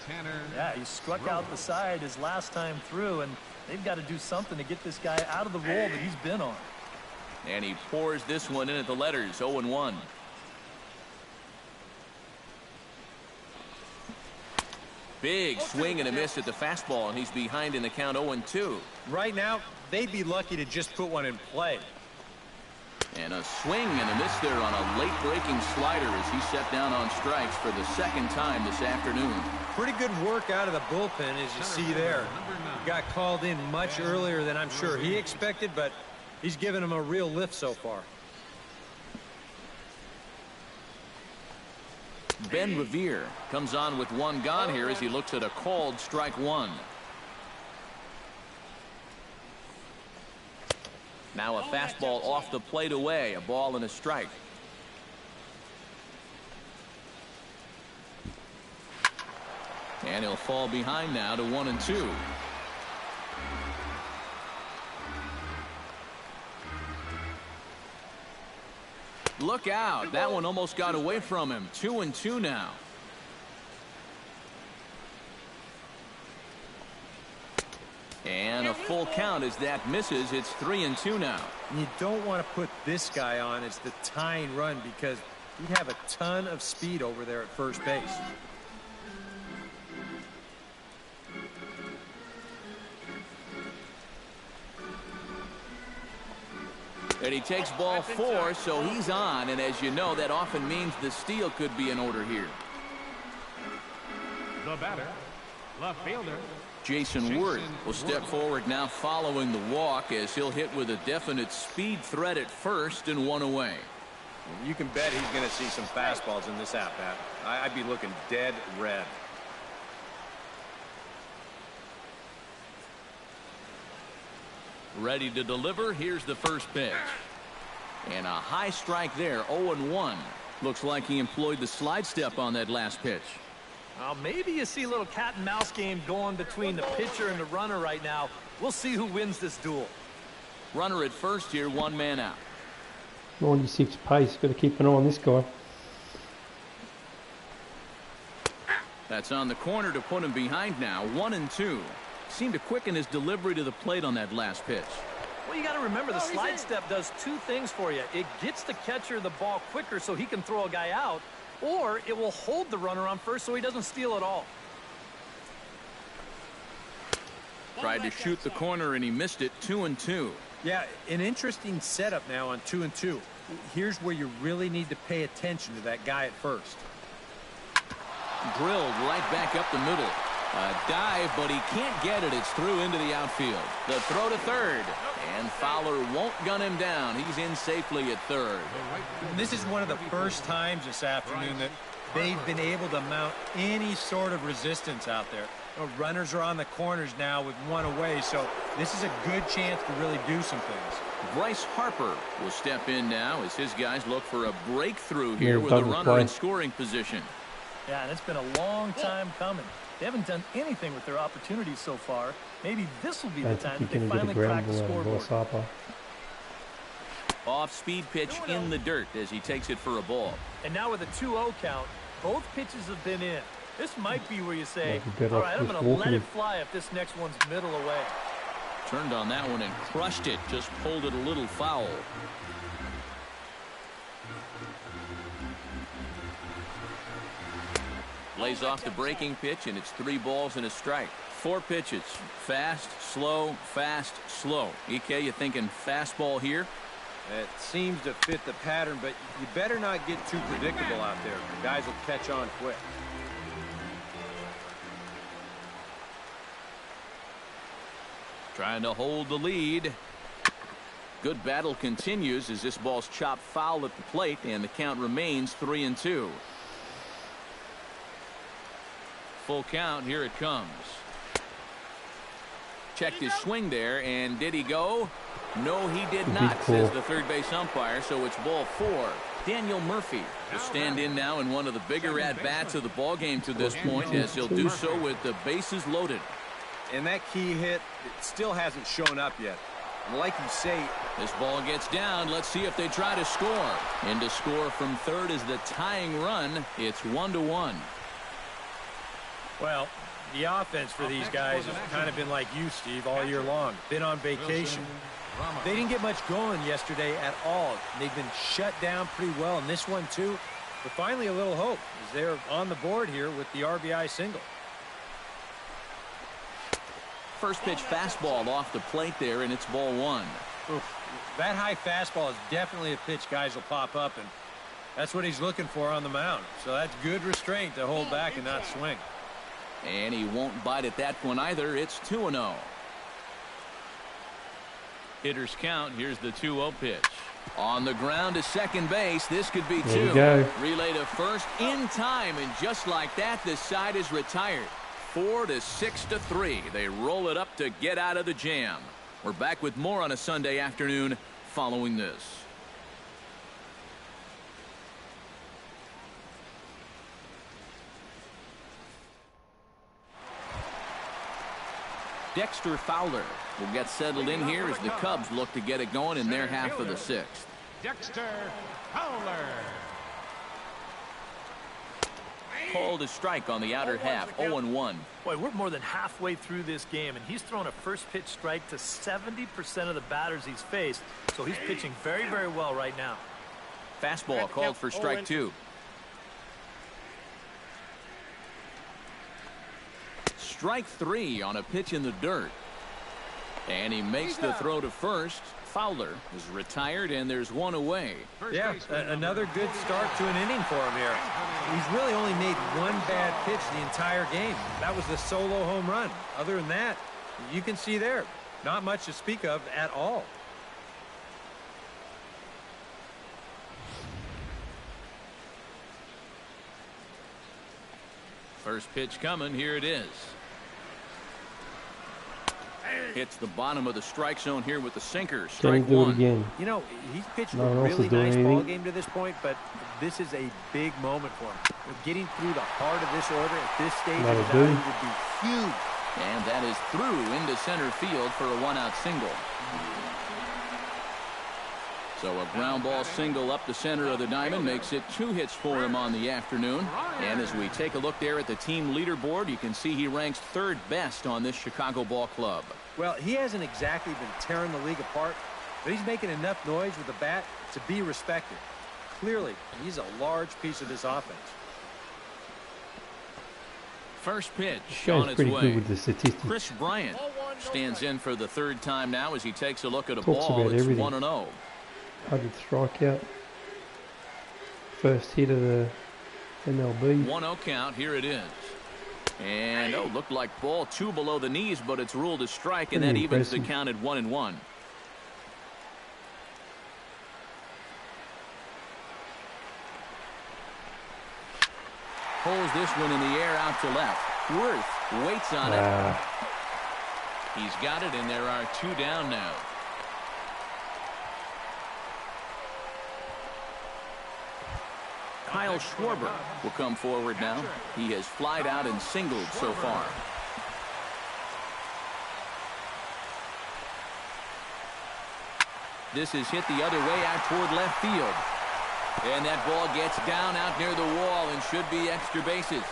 C: Yeah, he struck out the side his last time through, and they've got to do something to get this guy out of the role that he's been on.
A: And he pours this one in at the letters. 0-1. Big swing and a miss at the fastball, and he's behind in the count. 0-2.
B: Right now, they'd be lucky to just put one in play.
A: And a swing and a miss there on a late breaking slider as he set down on strikes for the 2nd time this afternoon.
B: Pretty good work out of the bullpen, as you see there. He got called in much earlier than I'm sure he expected, but he's given him a real lift so far.
A: Ben Revere comes on with 1 gone here as he looks at a called strike 1. Now a fastball off the plate away, a ball and a strike. And he'll fall behind now to 1-2. Look out. That one almost got away from him. 2-2 now. And a full count as that misses. It's 3-2 now.
B: You don't want to put this guy on as the tying run because he'd have a ton of speed over there at first base.
A: And he takes ball 4, so he's on. And as you know, that often means the steal could be in order here.
F: The batter, left fielder,
A: Jason Worth will step forward now following the walk as he'll hit with a definite speed threat at first and 1 away.
B: You can bet he's going to see some fastballs in this at-bat. I'd be looking dead red.
A: Ready to deliver. Here's the first pitch. And a high strike there, 0-1. Looks like he employed the slide step on that last pitch.
C: Well, maybe you see a little cat and mouse game going between the pitcher and the runner right now. We'll see who wins this duel.
A: Runner at first here, 1 man out.
G: 96 pace, got to keep an eye on this guy.
A: That's on the corner to put him behind now, 1-2. Seemed to quicken his delivery to the plate on that last pitch.
C: Well, you got to remember the slide step does 2 things for you. It gets the catcher the ball quicker so he can throw a guy out, or it will hold the runner on first so he doesn't steal at all.
A: Tried to shoot the corner and he missed it. 2-2.
B: Yeah, an interesting setup now on 2-2. Here's where you really need to pay attention to that guy at first.
A: Drilled right back up the middle. A dive, but he can't get it. It's through into the outfield. The throw to third. And Fowler won't gun him down. He's in safely at third.
B: And this is one of the first times this afternoon that they've been able to mount any sort of resistance out there. You know, runners are on the corners now with 1 away, so this is a good chance to really do some things.
A: Bryce Harper will step in now as his guys look for a breakthrough here
G: Yeah,
A: with a
G: double
A: runner
G: play.
A: in scoring position.
C: Yeah, and it's been a long time coming. They haven't done anything with their opportunities so far. Maybe this will be the
G: I
C: time
G: think
C: that
G: you're
C: they
G: going to
C: finally
G: get a
C: crack
G: ground
C: the
G: ball out of
C: scoreboard.
G: Bryce Harper.
A: Off-speed pitch in the dirt as he takes it for a ball.
C: And now with a 2-0 count, both pitches have been in. This might be where you say,
G: Might be better
C: all
G: off
C: right, I'm
G: just
C: going to let
G: walking
C: it
G: it.
C: fly if this next one's middle away.
A: Turned on that one and crushed it. Just pulled it a little foul. Lays off the breaking pitch, and it's 3 balls and a strike. 4 pitches. Fast, slow, fast, slow. EK, you thinking fastball here?
B: It seems to fit the pattern, but you better not get too predictable out there. The guys will catch on quick.
A: Trying to hold the lead. Good battle continues as this ball's chopped foul at the plate, and the count remains 3-2. Full count. Here it comes. Checked his swing there, and did he go? No, he did not, says the third base umpire, so it's ball 4. Daniel Murphy will stand in now in one of the bigger at-bats of the ballgame to this point, as he'll do so with the bases loaded.
B: And that key hit, it still hasn't shown up yet. And like you say,
A: this ball gets down. Let's see if they try to score. And to score from third is the tying run. It's 1-1.
B: well, the offense for these guys has kind of been like you, Steve, all year long. Been on vacation. They didn't get much going yesterday at all. They've been shut down pretty well in this one, too. But finally, a little hope as they're on the board here with the RBI single.
A: First pitch fastball off the plate there, and it's ball 1.
B: Oof. That high fastball is definitely a pitch guys will pop up, and that's what he's looking for on the mound. So that's good restraint to hold back and not swing.
A: And he won't bite at that one either. It's 2-0. Hitters count. Here's the 2-0 pitch. On the ground to second base. This could be 2.
G: There you go.
A: Relay to first in time, and just like that, the side is retired. 4-6-3. They roll it up to get out of the jam. We're back with more on a Sunday afternoon following this. Dexter Fowler will get settled in here as the Cubs look to get it going in their half of the sixth.
F: Dexter Fowler.
A: Called a strike on the outer half, 0-1.
C: Boy, we're more than halfway through this game, and he's thrown a first pitch strike to 70% of the batters he's faced, so he's pitching very, very well right now.
A: Fastball called for strike 2. Strike 3 on a pitch in the dirt. And he makes the throw to first. Fowler is retired, and there's one away.
B: Yeah, another good start to an inning for him here. He's really only made one bad pitch the entire game. That was the solo home run. Other than that, you can see there, not much to speak of at all.
A: First pitch coming. Here it is. Hits the bottom of the strike zone here with the sinker. Strike
G: do it
A: 1.
G: again.
B: You know, he's pitched
G: No
B: a
G: one else
B: really
G: is doing
B: nice
G: anything.
B: ball game to this point, but this is a big moment for him. Getting through the heart of this order at this stage of
G: That'll
B: his
G: do.
B: outing would be huge.
A: And that is through into center field for a one-out single. So a ground ball single up the center of the diamond makes it 2 hits for him on the afternoon. And as we take a look there at the team leaderboard, you can see he ranks 3rd best on this Chicago ball club.
B: Well, he hasn't exactly been tearing the league apart, but he's making enough noise with the bat to be respected. Clearly, he's a large piece of this offense.
A: First pitch
G: This
A: on
G: guy's
A: its
G: pretty
A: way.
G: good with the statistics.
A: Chris Bryant stands in for the 3rd time now as he takes a look at a
G: Talks
A: ball.
G: about
A: It's
G: everything.
A: 1-0.
G: 100 strikeout. First hit of the MLB.
A: 1-0 count. Here it is. And looked like ball 2 below the knees, but it's ruled a strike, and that
G: Pretty
A: evens the
G: impressive.
A: count at 1-1. Pulls this one in the air out to left. Worth waits on it. He's got it, and there are 2 down now. Kyle Schwarber will come forward now. He has flied out and singled so far. This is hit the other way out toward left field. And that ball gets down out near the wall and should be extra bases.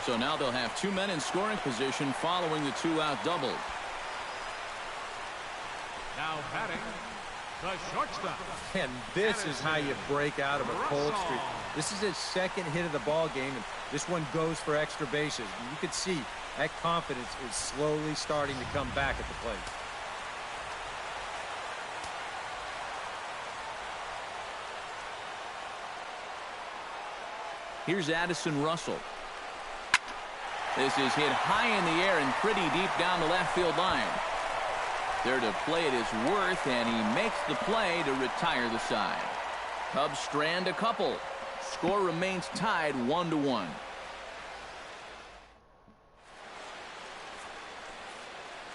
A: So now they'll have 2 men in scoring position following the 2-out double.
F: Now batting, the shortstop.
B: And this is how you break out of a cold streak. This is his 2nd hit of the ball game, and this one goes for extra bases. You can see that confidence is slowly starting to come back at the plate.
A: Here's Addison Russell. This is hit high in the air and pretty deep down the left field line. There to play it is Worth, and he makes the play to retire the side. Cubs strand a couple. Score remains tied 1-1.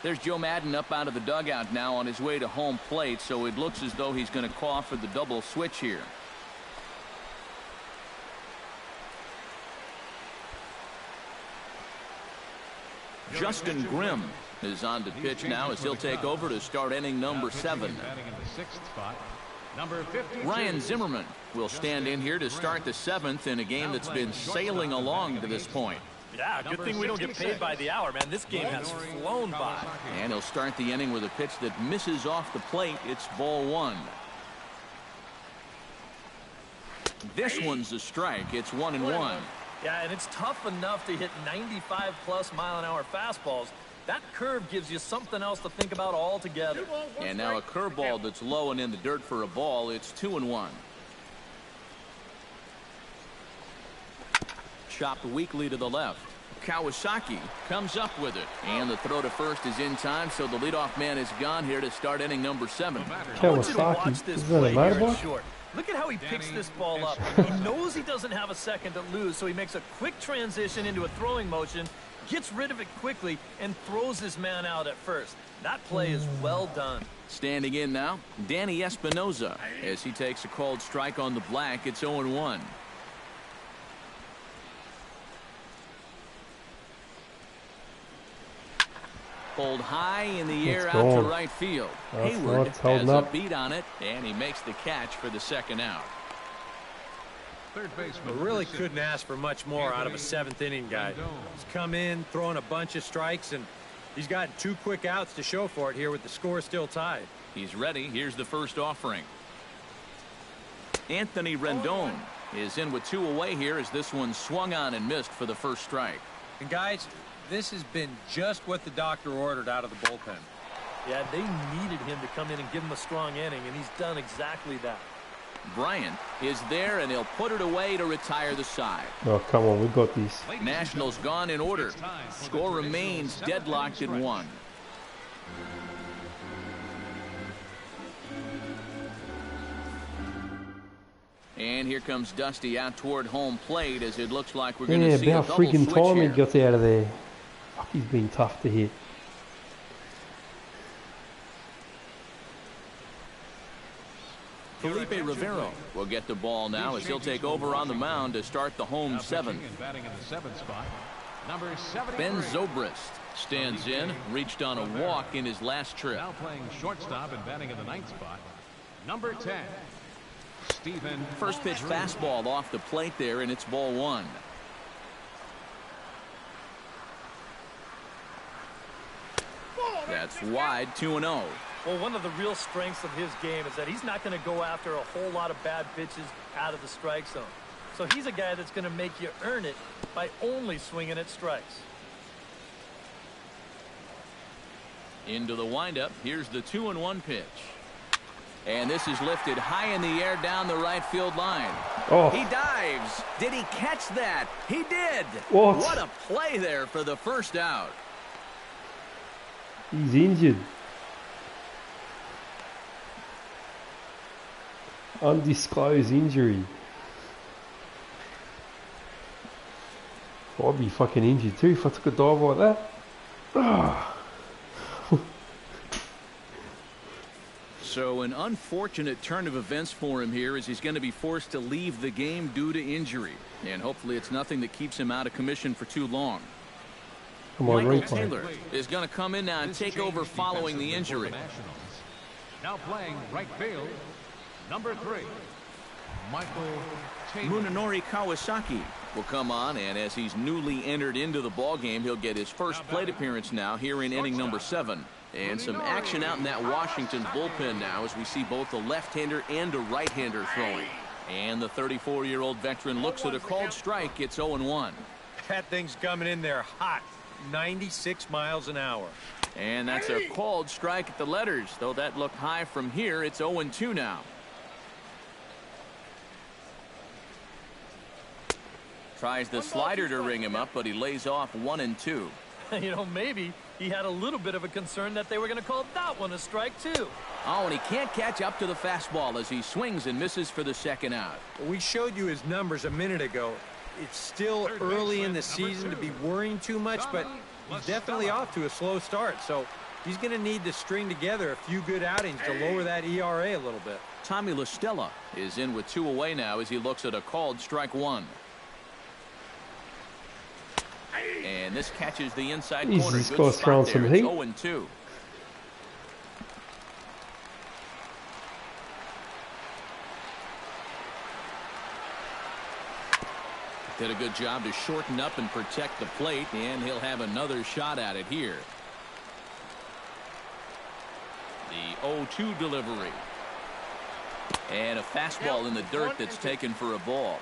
A: There's Joe Madden up out of the dugout now on his way to home plate, so it looks as though he's going to call for the double switch here. Justin Grimm is on to pitch now as he'll take over to start inning number 7.
F: Batting in the 6th spot, number 52.
A: Ryan Zimmerman will stand in here to start the 7th in a game that's been sailing along to this point.
C: Yeah, good thing we don't get paid by the hour, man. This game has flown by.
A: And he'll start the inning with a pitch that misses off the plate. It's ball 1. This one's a strike. It's 1-1.
C: Yeah, and it's tough enough to hit 95+ mile-an-hour fastballs. That curve gives you something else to think about altogether.
A: And now a curveball that's low and in the dirt for a ball. It's 2-1. Chopped weakly to the left. Kawasaki comes up with it. And the throw to first is in time, so the leadoff man is gone here to start inning number 7.
C: I want you to watch
G: Kawasaki,
C: this
G: is that a
C: play here in
G: motorbike?
C: short. Look at how he picks this ball up. He knows he doesn't have a second to lose, so he makes a quick transition into a throwing motion, gets rid of it quickly, and throws his man out at first. That play is well done.
A: Standing in now, Danny Espinoza. As he takes a called strike on the black, it's 0-1. Pulled high in the air
G: It's
A: out to
G: gone.
A: right field.
G: That's
A: Hayward
G: nice, holding
A: has a
G: up.
A: beat on it, and he makes the catch for the second out.
F: Third baseman.
B: We really
F: number 6.
B: couldn't ask for much more out of a 7th inning guy. He's come in, throwing a bunch of strikes, and he's gotten 2 quick outs to show for it here with the score still tied.
A: He's ready. Here's the first offering. Anthony Rendon is in with 2 away here as this one swung on and missed for the first strike.
B: And guys, this has been just what the doctor ordered out of the bullpen.
C: Yeah, they needed him to come in and give him a strong inning, and he's done exactly that.
A: Bryant is there, and he'll put it away to retire the side.
G: Oh, come on, we got this.
A: Nationals gone in order. Score remains deadlocked at 1. And here comes Dusty out toward home plate as it looks like we're going to see a
G: about
A: double
G: freaking
A: switch
G: time he
A: here.
G: got out of there. Fuck, he's been tough to hit.
A: Felipe Rivero will get the ball now as he'll take over on the mound to start the home 7th.
F: And batting in the 7th spot. Number 73.
A: Ben Zobrist stands in, reached on a walk in his last trip.
F: Now playing shortstop and batting in the 9th spot. Number 10. Stephen.
A: First pitch fastball off the plate there, and it's ball 1. That's wide, 2-0.
C: Well, one of the real strengths of his game is that he's not going to go after a whole lot of bad pitches out of the strike zone. So he's a guy that's going to make you earn it by only swinging at strikes.
A: Into the windup. Here's the 2-1 pitch. And this is lifted high in the air down the right field line.
G: Oh.
A: He dives. Did he catch that? He did.
G: What?
A: A play there for the first out.
G: He's injured. Undisclosed injury. I'd be fucking injured too if I took a dive like that. Ah.
A: So an unfortunate turn of events for him here as he's going to be forced to leave the game due to injury. And hopefully it's nothing that keeps him out of commission for too long.
G: Come on,
A: Michael
G: replay.
A: Taylor is going to come in now and take over following the injury.
F: Now playing right field. Number 3. Michael Taylor.
A: Munenori Kawasaki will come on, and as he's newly entered into the ballgame, he'll get his first plate appearance now here in inning number 7. And some action out in that Washington bullpen now as we see both a left-hander and a right-hander throwing. And the 34-year-old veteran looks at a called strike. It's 0-1.
B: That thing's coming in there hot. 96 miles an hour.
A: And that's a called strike at the letters. Though that looked high from here, it's 0-2 now. Tries the slider to ring him up, but he lays off 1-2.
C: You know, maybe he had a little bit of a concern that they were going to call that one a strike too.
A: Oh, and he can't catch up to the fastball as he swings and misses for the second out.
B: We showed you his numbers a minute ago. It's still early in the season to be worrying too much, but he's definitely off to a slow start. So he's going to need to string together a few good outings to lower that ERA a little bit.
A: Tommy La Stella is in with 2 away now as he looks at a called strike 1. And this catches the inside
G: Jesus,
A: corner.
G: this
A: Good
G: guy's throwing
A: spot there.
G: some
A: It's
G: heat.
A: 0-2. Did a good job to shorten up and protect the plate, and he'll have another shot at it here. The 0-2 delivery. And a fastball in the dirt that's taken for a ball.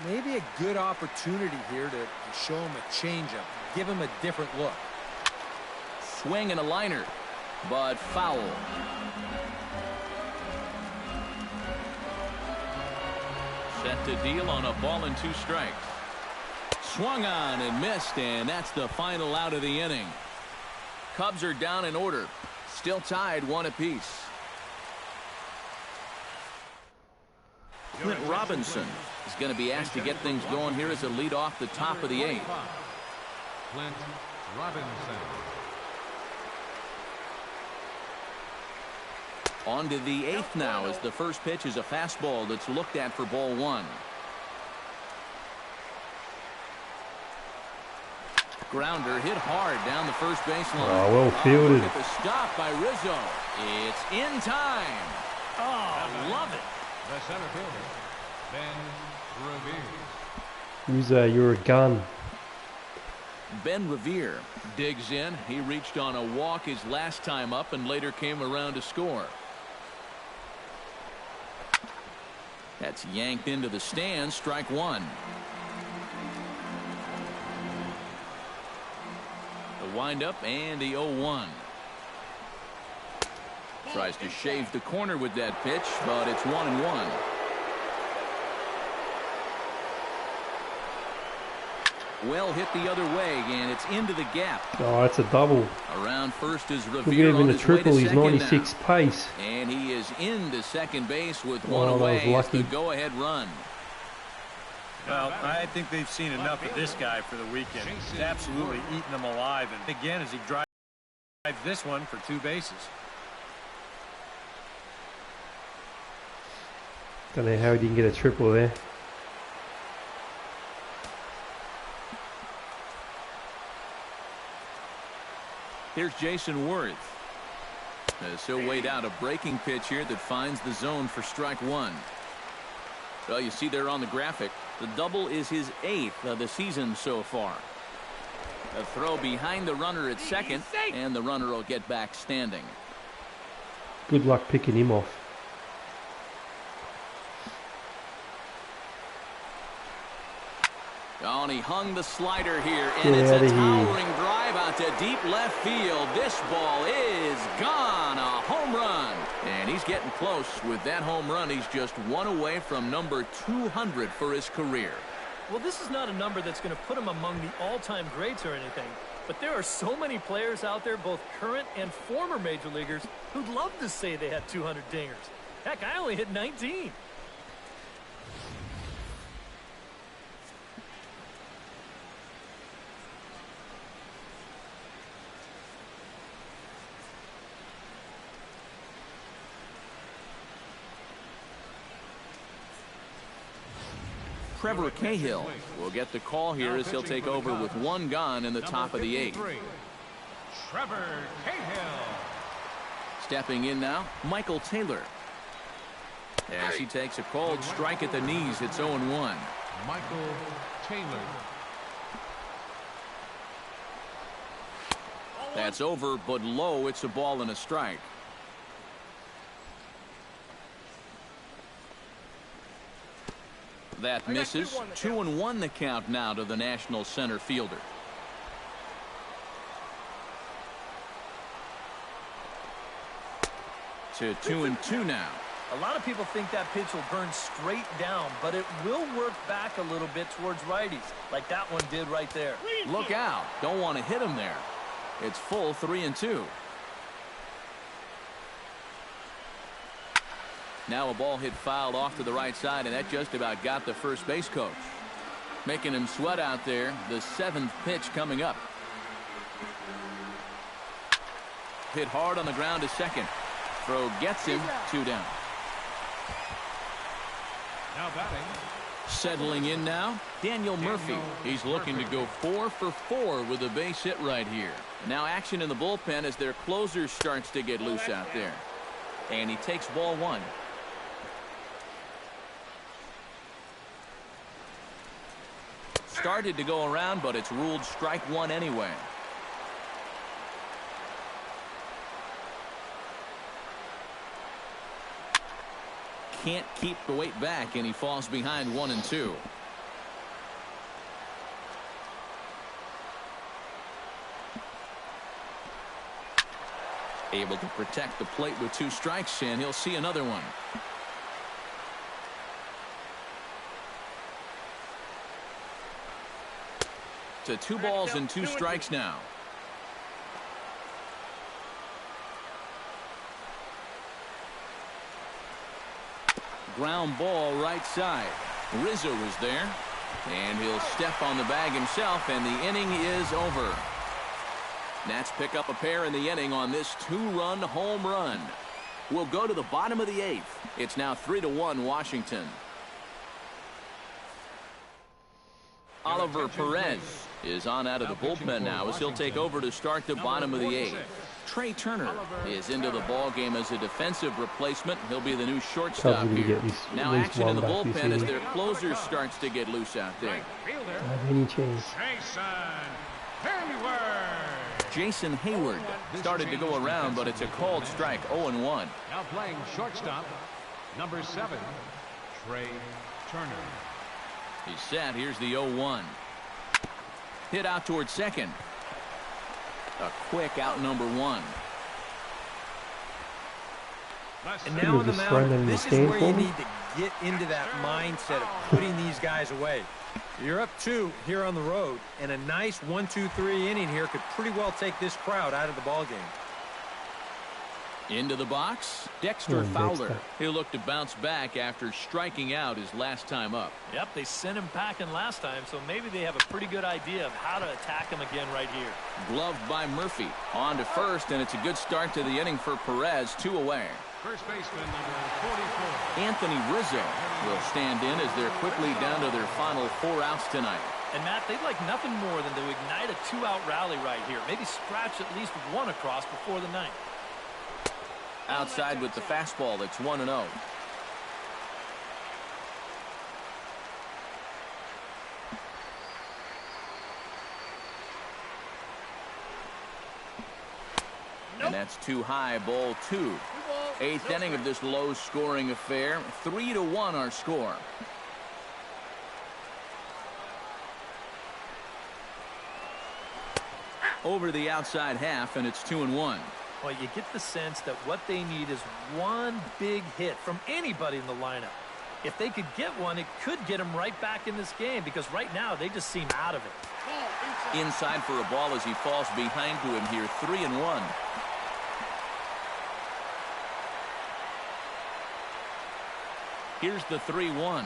B: Maybe a good opportunity here to show him a changeup, give him a different look.
A: Swing and a liner, but foul. Set to deal on a ball and 2 strikes. Swung on and missed, and that's the final out of the inning. Cubs are down in order, still tied 1 apiece. Clint Robinson is going to be asked to get things going here as a lead off the top of the 8th.
F: Clint Robinson.
A: On to the 8th now as the first pitch is a fastball that's looked at for ball 1. Grounder hit hard down the first baseline.
G: Oh, well fielded.
A: Look at the stop by Rizzo. It's in time.
C: Oh, love it.
F: The center fielder, Ben Revere.
G: Rizzo, you're a gun.
A: Ben Revere digs in. He reached on a walk his last time up and later came around to score. That's yanked into the stands. Strike one. The windup and the 0-1. Tries to shave the corner with that pitch, but it's 1-1. Well hit the other way, and it's into the gap.
G: Oh, that's a double.
A: Around first is
G: Look at
A: Revere
G: him
A: on
G: in the
A: his way to
G: triple. He's
A: second
G: 96
A: now.
G: pace.
A: And he is into second base with one
G: Oh, that was
A: away. It's the
G: lucky.
A: go-ahead run.
B: Well, I think they've seen enough of this guy for the weekend. He's absolutely eating them alive. And again, as he drives this one for 2 bases.
G: Don't know how he didn't get a triple there.
A: Here's Jason Worth. So weighed out a breaking pitch here that finds the zone for strike one. Well, you see there on the graphic, the double is his 8th of the season so far. A throw behind the runner at second, and the runner will get back standing.
G: Good luck picking him off.
A: Oh, and he hung the slider here,
G: Get
A: and it's
G: outta
A: a
G: here.
A: towering drive out to deep left field. This ball is gone. A home run. And he's getting close with that home run. He's just one away from number 200 for his career.
C: Well, this is not a number that's going to put him among the all-time greats or anything. But there are so many players out there, both current and former major leaguers, who'd love to say they had 200 dingers. Heck, I only hit 19.
A: Trevor Cahill will get the call here as he'll take over with one gone in the top of the 8th.
F: Trevor Cahill.
A: Stepping in now, Michael Taylor. As he takes a cold strike at the knees, it's 0-1.
F: Michael Taylor.
A: That's over, but low. It's a ball and a strike. That misses. 2-1 the count now to the National center fielder. To 2-2 now.
C: A lot of people think that pitch will burn straight down, but it will work back a little bit towards righties, like that one did right there.
A: Look out. Don't want to hit him there. It's full 3-2. Now a ball hit fouled off to the right side, and that just about got the first base coach. Making him sweat out there. The 7th pitch coming up. Hit hard on the ground to second. Throw gets him. 2 down.
F: Now batting.
A: Settling in now, Daniel Murphy. He's looking to go 4 for 4 with a base hit right here. Now action in the bullpen as their closer starts to get loose out there. And he takes ball 1. Started to go around, but it's ruled strike 1 anyway. Can't keep the weight back, and he falls behind 1-2. Able to protect the plate with 2 strikes, and he'll see another one. To 2 balls and 2 strikes now. Ground ball right side. Rizzo is there, and he'll step on the bag himself, and the inning is over. Nats pick up a pair in the inning on this 2-run home run. We'll go to the bottom of the 8th. It's now 3-1 Washington. Oliver Perez is on out of the bullpen now as he'll take over to start the bottom of the 8th. Trey Turner is into the ball game as a defensive replacement. He'll be the new shortstop here. Now action in the bullpen as their closer starts to get loose out there.
G: Any chance?
A: Jason Hayward started to go around, but it's a called strike, 0-1.
F: Now playing shortstop, number 7, Trey Turner.
A: He's set. Here's the 0-1. Hit out towards second. A quick out number 1.
B: And now on the mound, this is where you need to get into that mindset of putting these guys away. You're up 2 here on the road, and a nice 1-2-3 inning here could pretty well take this crowd out of the ball game.
A: Into the box, Dexter Fowler. He'll look to bounce back after striking out his last time up.
C: Yep, they sent him packing last time, so maybe they have a pretty good idea of how to attack him again right here.
A: Gloved by Murphy. On to first, and it's a good start to the inning for Perez. 2 away.
F: First baseman, number 44.
A: Anthony Rizzo will stand in as they're quickly down to their final 4 outs tonight.
C: And Matt, they'd like nothing more than to ignite a 2-out rally right here. Maybe scratch at least 1 across before the 9th.
A: Outside with the fastball. That's 1-0. And that's too high. Ball 2. 8th inning of this low-scoring affair. 3-1 our score. Over the outside half, and it's 2-1.
C: Well, you get the sense that what they need is one big hit from anybody in the lineup. If they could get one, it could get them right back in this game, because right now they just seem out of it.
A: Inside for a ball as he falls behind to him here. 3-1. Here's the 3-1.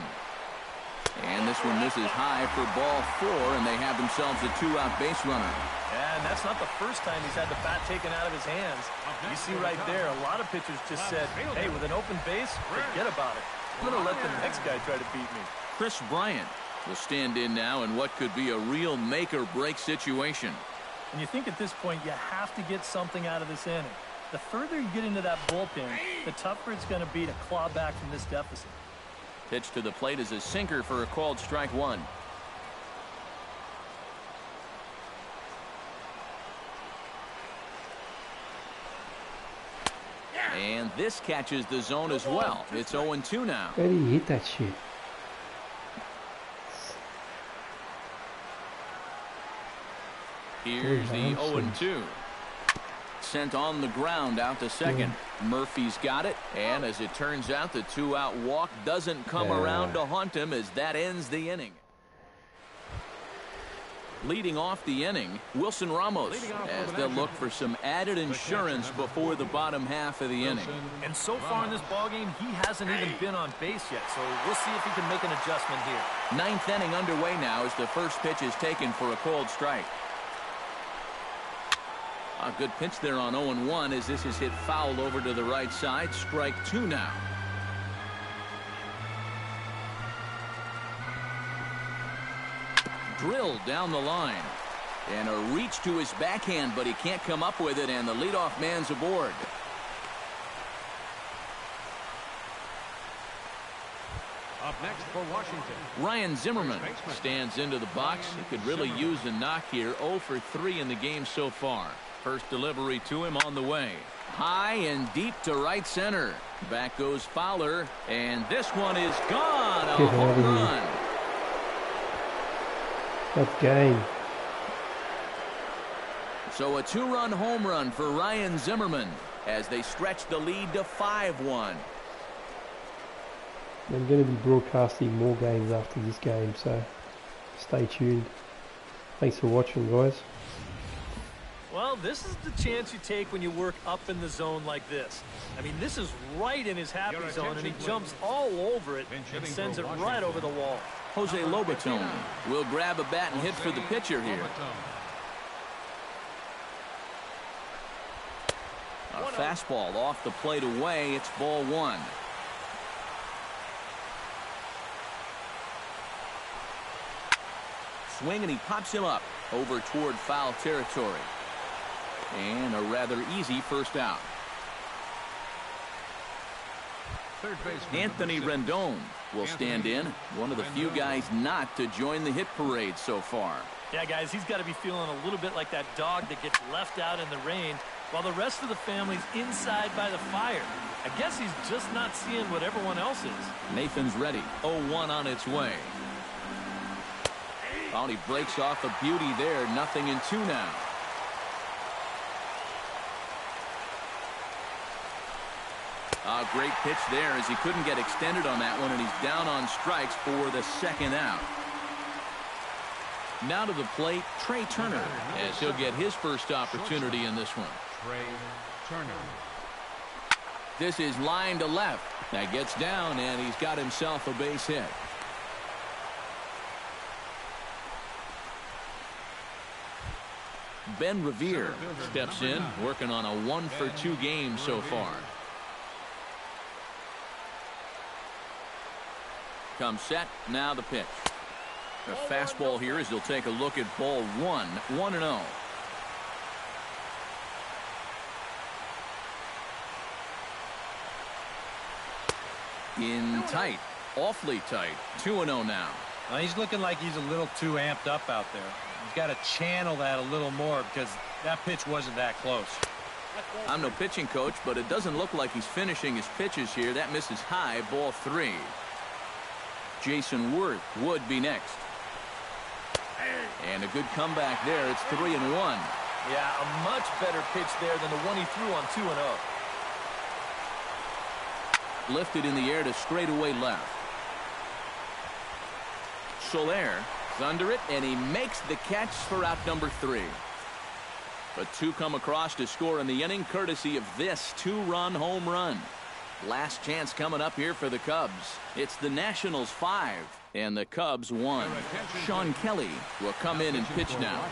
A: And this one misses high for ball 4, and they have themselves a 2-out base runner.
C: Yeah, and that's not the first time he's had the bat taken out of his hands. You see right there, a lot of pitchers just said, hey, with an open base, forget about it. I'm going to let the next guy try to beat me.
A: Chris Bryant will stand in now in what could be a real make-or-break situation.
C: And you think at this point you have to get something out of this inning. The further you get into that bullpen, the tougher it's going to be to claw back from this deficit.
A: Pitch to the plate is a sinker for a called strike 1. And this catches the zone as well. It's 0-2 now.
G: Where did he hit that shit?
A: Here's the 0-2. Sent on the ground out to second. Murphy's got it, and as it turns out, the 2-out walk doesn't come around to haunt him as that ends the inning. Leading off the inning, Wilson Ramos, as they'll look for some added insurance before the bottom half of the inning.
C: And so far in this ballgame, he hasn't even been on base yet, so we'll see if he can make an adjustment here.
A: 9th inning underway now as the first pitch is taken for a called strike. A good pitch there on 0-1 as this is hit foul over to the right side. Strike 2 now. Drilled down the line. And a reach to his backhand, but he can't come up with it, and the leadoff man's aboard.
F: Up next for Washington,
A: Ryan Zimmerman stands into the box. He could really use a knock here. 0 for 3 in the game so far. First delivery to him on the way. High and deep to right center. Back goes Fowler, and this one is gone. A home run.
G: That's game.
A: So a 2-run home run for Ryan Zimmerman as they stretch the lead to 5-1.
G: I'm going to be broadcasting more games after this game, so stay tuned. Thanks for watching, guys.
C: Well, this is the chance you take when you work up in the zone like this. I mean, this is right in his happy zone, and he jumps all over it and sends it right over the wall.
A: Jose Lobaton will grab a bat and hit for the pitcher here. A fastball off the plate away. It's ball 1. swing, and he pops him up over toward foul territory. And a rather easy first out. Anthony Rendon will stand in. One of the few guys not to join the hit parade so far.
C: Yeah, guys, he's got to be feeling a little bit like that dog that gets left out in the rain while the rest of the family's inside by the fire. I guess he's just not seeing what everyone else is.
A: Nathan's ready. 0-1 on its way. Oh, he breaks off a beauty there. 0-2 now. A great pitch there as he couldn't get extended on that one, and he's down on strikes for the second out. Now to the plate, Trey Turner, as he'll get his first opportunity in this one.
F: Trey Turner.
A: This is line to left. That gets down, and he's got himself a base hit. Ben Revere steps in, working on a 1-for-2 game so far. Comes set, now the pitch. A fastball here as he'll take a look at ball 1, 1-0. In tight, awfully tight, 2-0 now.
B: Well, he's looking like he's a little too amped up out there. He's got to channel that a little more because that pitch wasn't that close.
A: I'm no pitching coach, but it doesn't look like he's finishing his pitches here. That misses high, ball 3. Jason Worth would be next. And a good comeback there. It's 3-1.
C: Yeah, a much better pitch there than the one he threw on 2-0.
A: Lifted in the air to straightaway left. Soler is under it, and he makes the catch for out number 3. But 2 come across to score in the inning, courtesy of this 2-run home run. Last chance coming up here for the Cubs. It's the Nationals 5 and the Cubs 1. Sean Kelly will come in and pitch now.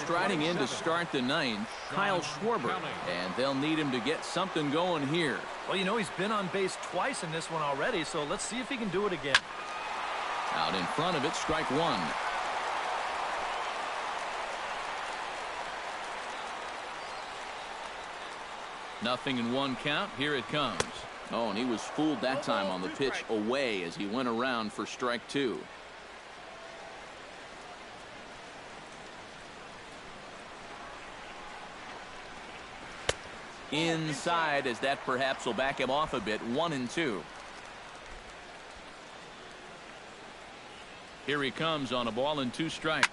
A: Striding in to start the 9th, Kyle Schwarber, and they'll need him to get something going here.
C: Well, you know, he's been on base twice in this one already, so let's see if he can do it again.
A: Out in front of it, strike 1. Nothing in 1 count. Here it comes. Oh, and he was fooled that time on the pitch away as he went around for strike 2. Inside, as that perhaps will back him off a bit. 1-2. Here he comes on a ball and 2 strikes.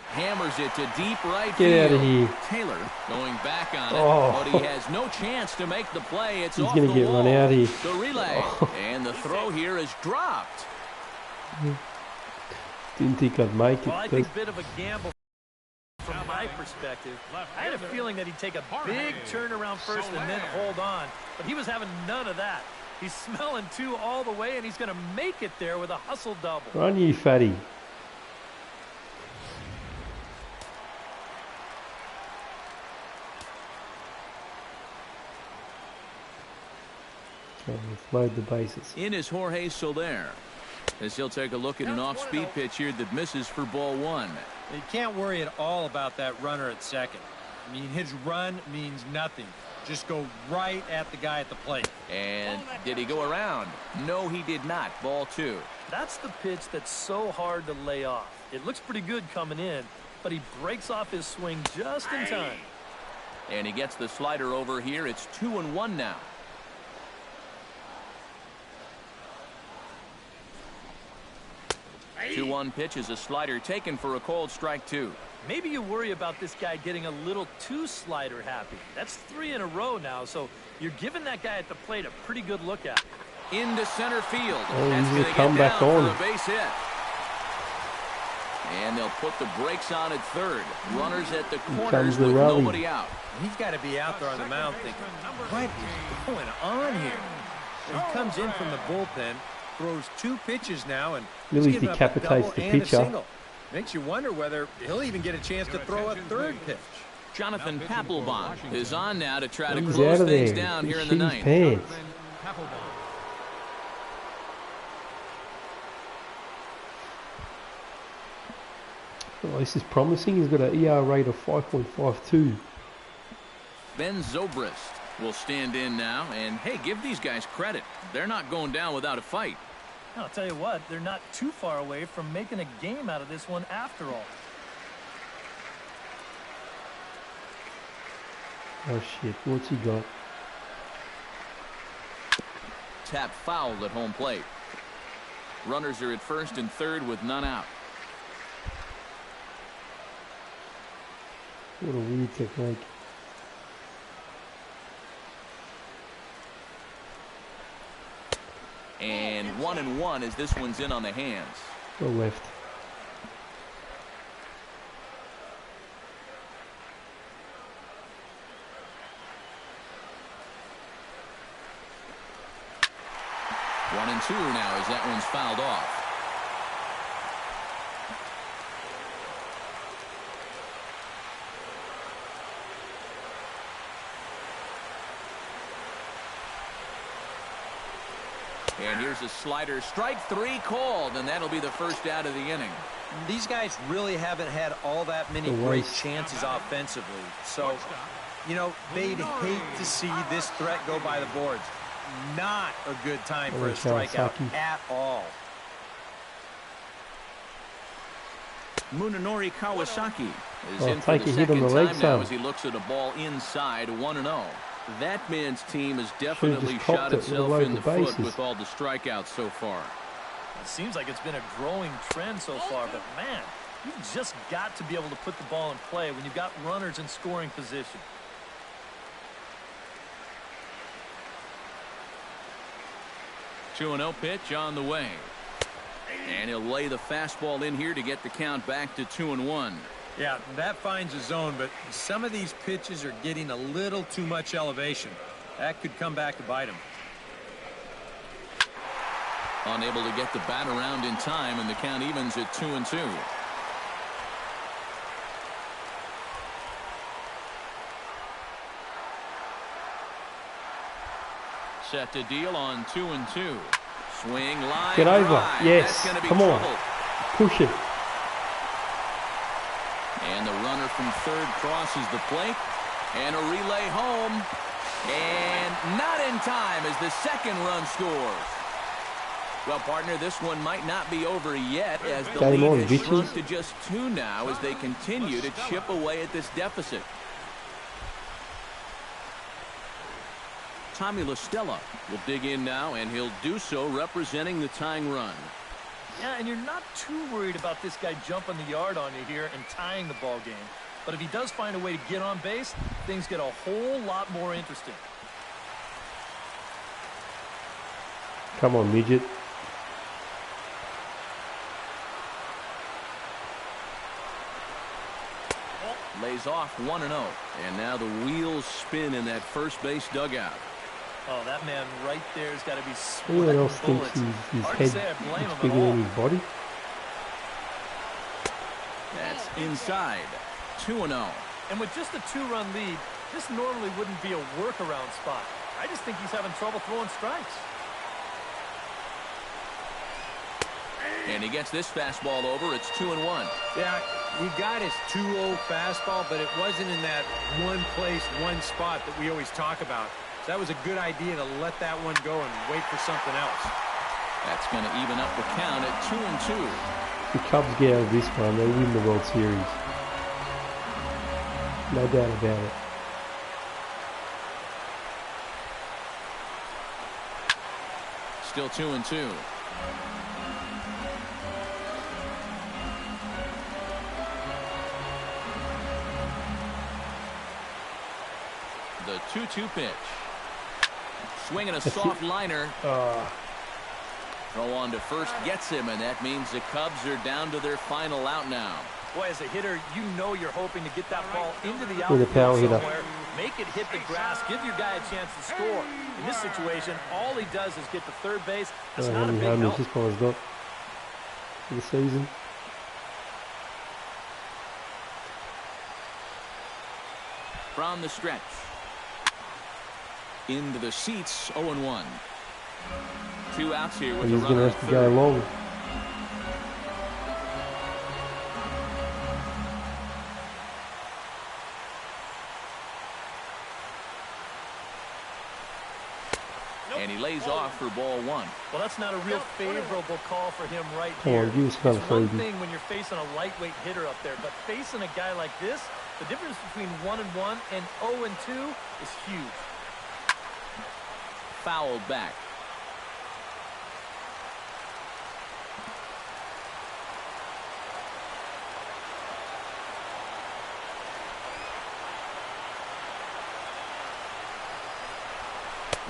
A: Hammers it to deep right field.
G: Get out of here.
A: Taylor going back on it, but he has no chance to make the play. It's off the wall.
G: He's going to get run out here.
A: The relay, and the throw here is dropped.
G: Didn't think I'd make it.
C: Well, I think a bit of a gamble from my perspective. I had a feeling that he'd take a big turn around first and then hold on, but he was having none of that. He's smelling 2 all the way, and he's going to make it there with a hustle double.
G: Run, you fatty. Okay, let's load the bases.
A: In is Jorge Soler, as he'll take a look at an off-speed pitch here that misses for ball 1.
B: You can't worry at all about that runner at second. I mean, his run means nothing. Just go right at the guy at the plate.
A: And did he go around? No, he did not. Ball 2.
C: That's the pitch that's so hard to lay off. It looks pretty good coming in, but he breaks off his swing just in time.
A: And he gets the slider over here. It's 2-1 now. 2-1 pitch is a slider taken for a called strike 2.
C: Maybe you worry about this guy getting a little too slider happy. That's 3 in a row now, so you're giving that guy at the plate a pretty good look at.
A: Into center field.
G: Oh,
A: that's
G: he's
A: going to
G: come
A: get
G: back
A: down
G: on.
A: for a base hit. And they'll put the brakes on at third. Runners at the corners with nobody out.
B: He's got to be out there on the mound thinking, what is going on here? He comes in from the bullpen, throws 2 pitches now, and
G: Really
B: he's
G: decapitates the pitcher.
B: Makes you wonder whether he'll even get a chance to throw a 3rd pitch.
A: Jonathan Papelbon is on now to try to
G: He's
A: close
G: out of
A: things
G: there.
A: down here in
G: Shit
A: the
G: his
A: 9th.
G: pants. Oh, this is promising. He's got an ER rate of 5.52.
A: Ben Zobrist will stand in now, and hey, give these guys credit. They're not going down without a fight.
C: I'll tell you what, they're not too far away from making a game out of this one after all.
G: Oh shit, what's he got?
A: Tap fouled at home plate. Runners are at first and third with none out.
G: What a weird technique.
A: And 1-1 as this one's in on the hands.
G: Go left.
A: One and two now as that one's fouled off. And here's a slider. Strike three called, and that'll be the first out of the inning.
B: These guys really haven't had all that many great chances offensively. So, you know, they'd hate to see this threat go by the boards. Not a good time for a strikeout at all.
A: Munenori Kawasaki is in for the second time now as he looks at a ball inside 1-0. That man's team has definitely shot itself in the foot with all the strikeouts so far.
C: It seems like it's been a growing trend so far, but man, you've just got to be able to put the ball in play when you've got runners in scoring position.
A: Two-0 pitch on the way. And he'll lay the fastball in here to get the count back to 2-1.
B: Yeah, that finds a zone, but some of these pitches are getting a little too much elevation. That could come back to bite him.
A: Unable to get the bat around in time, and the count evens at 2-2. Set to deal on 2-2. Swing line.
G: Get over.
A: Drive.
G: Yes. Come on. Push it.
A: And the runner from third crosses the plate. And a relay home. And not in time as the second run scores. Well, partner, this one might not be over yet as the lead has shrunk to just 2 now as they continue to chip away at this deficit. Tommy La Stella will dig in now, and he'll do so representing the tying run.
C: Yeah, and you're not too worried about this guy jumping the yard on you here and tying the ball game. But if he does find a way to get on base, things get a whole lot more interesting.
G: Come on, midget.
A: Lays off 1-0. And now the wheels spin in that first base dugout.
C: Oh, that man right there has got to be
G: Anyone else
C: bullets.
G: thinks his
C: Hard
G: head
C: to say I blame
G: is
C: him
G: bigger
C: at all.
G: than his body?
A: That's inside. 2-0.
C: And with just a 2-run lead, this normally wouldn't be a workaround spot. I just think he's having trouble throwing strikes.
A: And he gets this fastball over. It's 2-1.
B: Yeah, he got his 2-0 fastball, but it wasn't in that one place, one spot that we always talk about. So that was a good idea to let that one go and wait for something else.
A: That's going to even up the count at 2-2.
G: The Cubs get out of this one, they win the World Series. No doubt about it.
A: Still 2-2. The 2-2 pitch. Swinging a soft liner. Throw on to first gets him, and that means the Cubs are down to their final out now.
C: Boy, as a hitter, you know you're hoping to get that ball into the
G: With a power
C: outfield
G: hitter.
C: somewhere. Make it hit the grass. Give your guy a chance to score. In this situation, all he does is get to third base. That's not a big help.
G: This guy's got for the season.
A: From the stretch. Into the seats, 0-1. 2 outs here with
G: And
A: the
G: he's going
A: runner
G: to
A: at
G: have to go
A: third.
G: long.
A: for ball one.
C: Well, that's not a real favorable call for him right
G: Come
C: here.
G: on, give us another
C: It's one
G: freebie.
C: thing when you're facing a lightweight hitter up there, but facing a guy like this, the difference between 1-1 and 0-2 is huge.
A: Fouled back.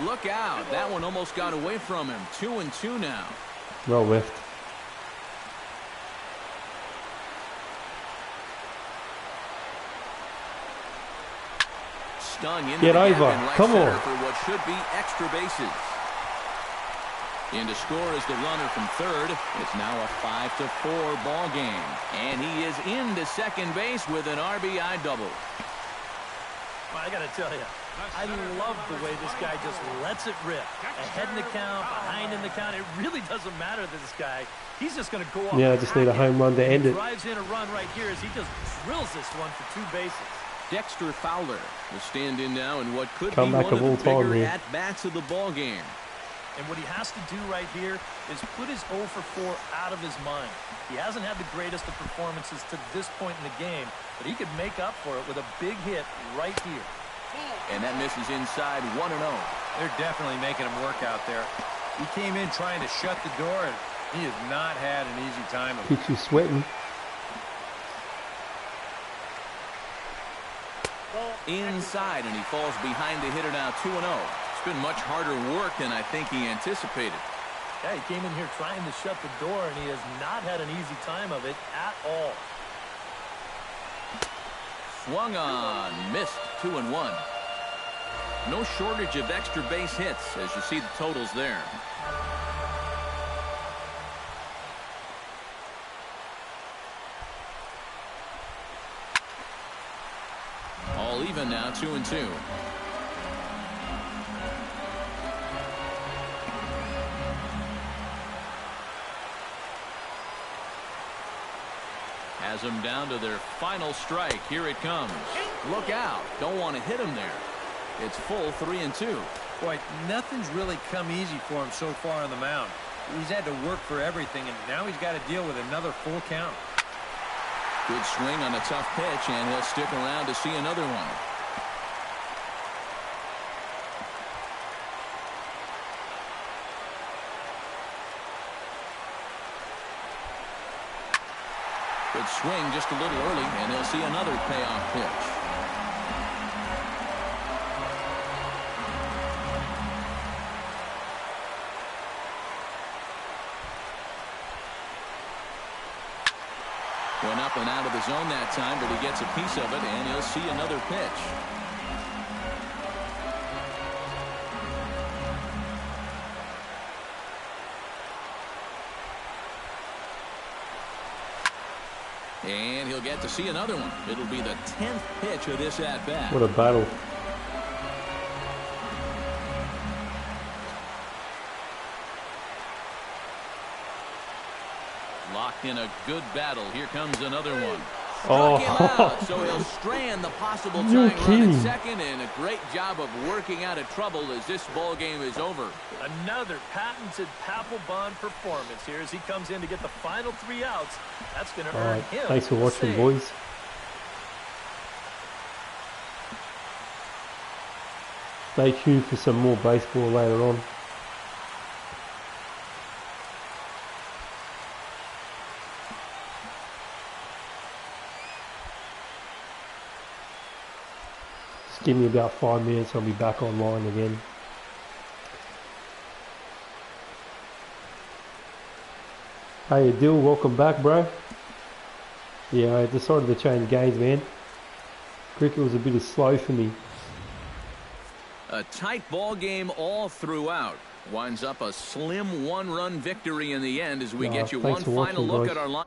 A: Look out. That one almost got away from him. 2-2 now.
G: Well whiffed.
A: Stung into
G: Get
A: the gap
G: over.
A: in right
G: Come
A: center
G: on.
A: for what should be extra bases. In to score is the runner from third. It's now a 5-4 ball game. And he is into second base with an RBI double.
C: Well, I got to tell you, I love the way this guy just lets it rip. Ahead in the count, behind in the count. It really doesn't matter to this guy. He's just going to go off.
G: Yeah, I just need a home run to end it.
C: Drives in a run right here as he just drills this one for 2 bases.
A: Dexter Fowler will stand in now in what could
G: Come
A: be
G: back
A: one of
G: of all
A: the
G: time,
A: bigger
G: man.
A: at-bats of the ball game.
C: And what he has to do right here is put his 0 for 4 out of his mind. He hasn't had the greatest of performances to this point in the game, but he could make up for it with a big hit right here.
A: And that misses inside 1-0.
B: They're definitely making him work out there. He came in trying to shut the door, and he has not had an easy time of it.
G: Keeps you sweating.
A: Inside, and he falls behind the hitter now 2-0. It's been much harder work than I think he anticipated.
C: Yeah, he came in here trying to shut the door, and he has not had an easy time of it at all.
A: Swung on, missed 2-1. No shortage of extra base hits as you see the totals there. All even now, 2-2. Has them down to their final strike. Here it comes. Look out. Don't want to hit him there. It's full 3-2.
B: Boy, nothing's really come easy for him so far on the mound. He's had to work for everything, and now he's got to deal with another full count.
A: Good swing on a tough pitch, and he'll stick around to see another one. Good swing just a little early, and he'll see another payoff pitch. Went up and out of the zone that time, but he gets a piece of it, and he'll see another pitch. And he'll get to see another one. It'll be the 10th pitch of this at-bat.
G: What a battle.
A: Locked in a good battle. Here comes another one.
G: Oh.
A: Struck him out, so he'll strand the possible
G: You're
A: tying run
G: kidding.
A: at second, and a great job of working out of trouble as this ball game is over.
C: Another patented Papelbon performance here as he comes in to get the final 3 outs. That's going to
G: All
C: earn
G: right.
C: him.
G: Thanks for
C: the
G: watching,
C: save.
G: boys. Stay tuned for some more baseball later on. Just give me about 5 minutes, I'll be back online again. Hey Dill, welcome back, bro. Yeah, I decided to change games, man. Cricket was a bit of slow for me.
A: A tight ball game all throughout. Winds up a slim 1-run victory in the end as we get you one
G: thanks for
A: final
G: watching,
A: look
G: guys.
A: at our line.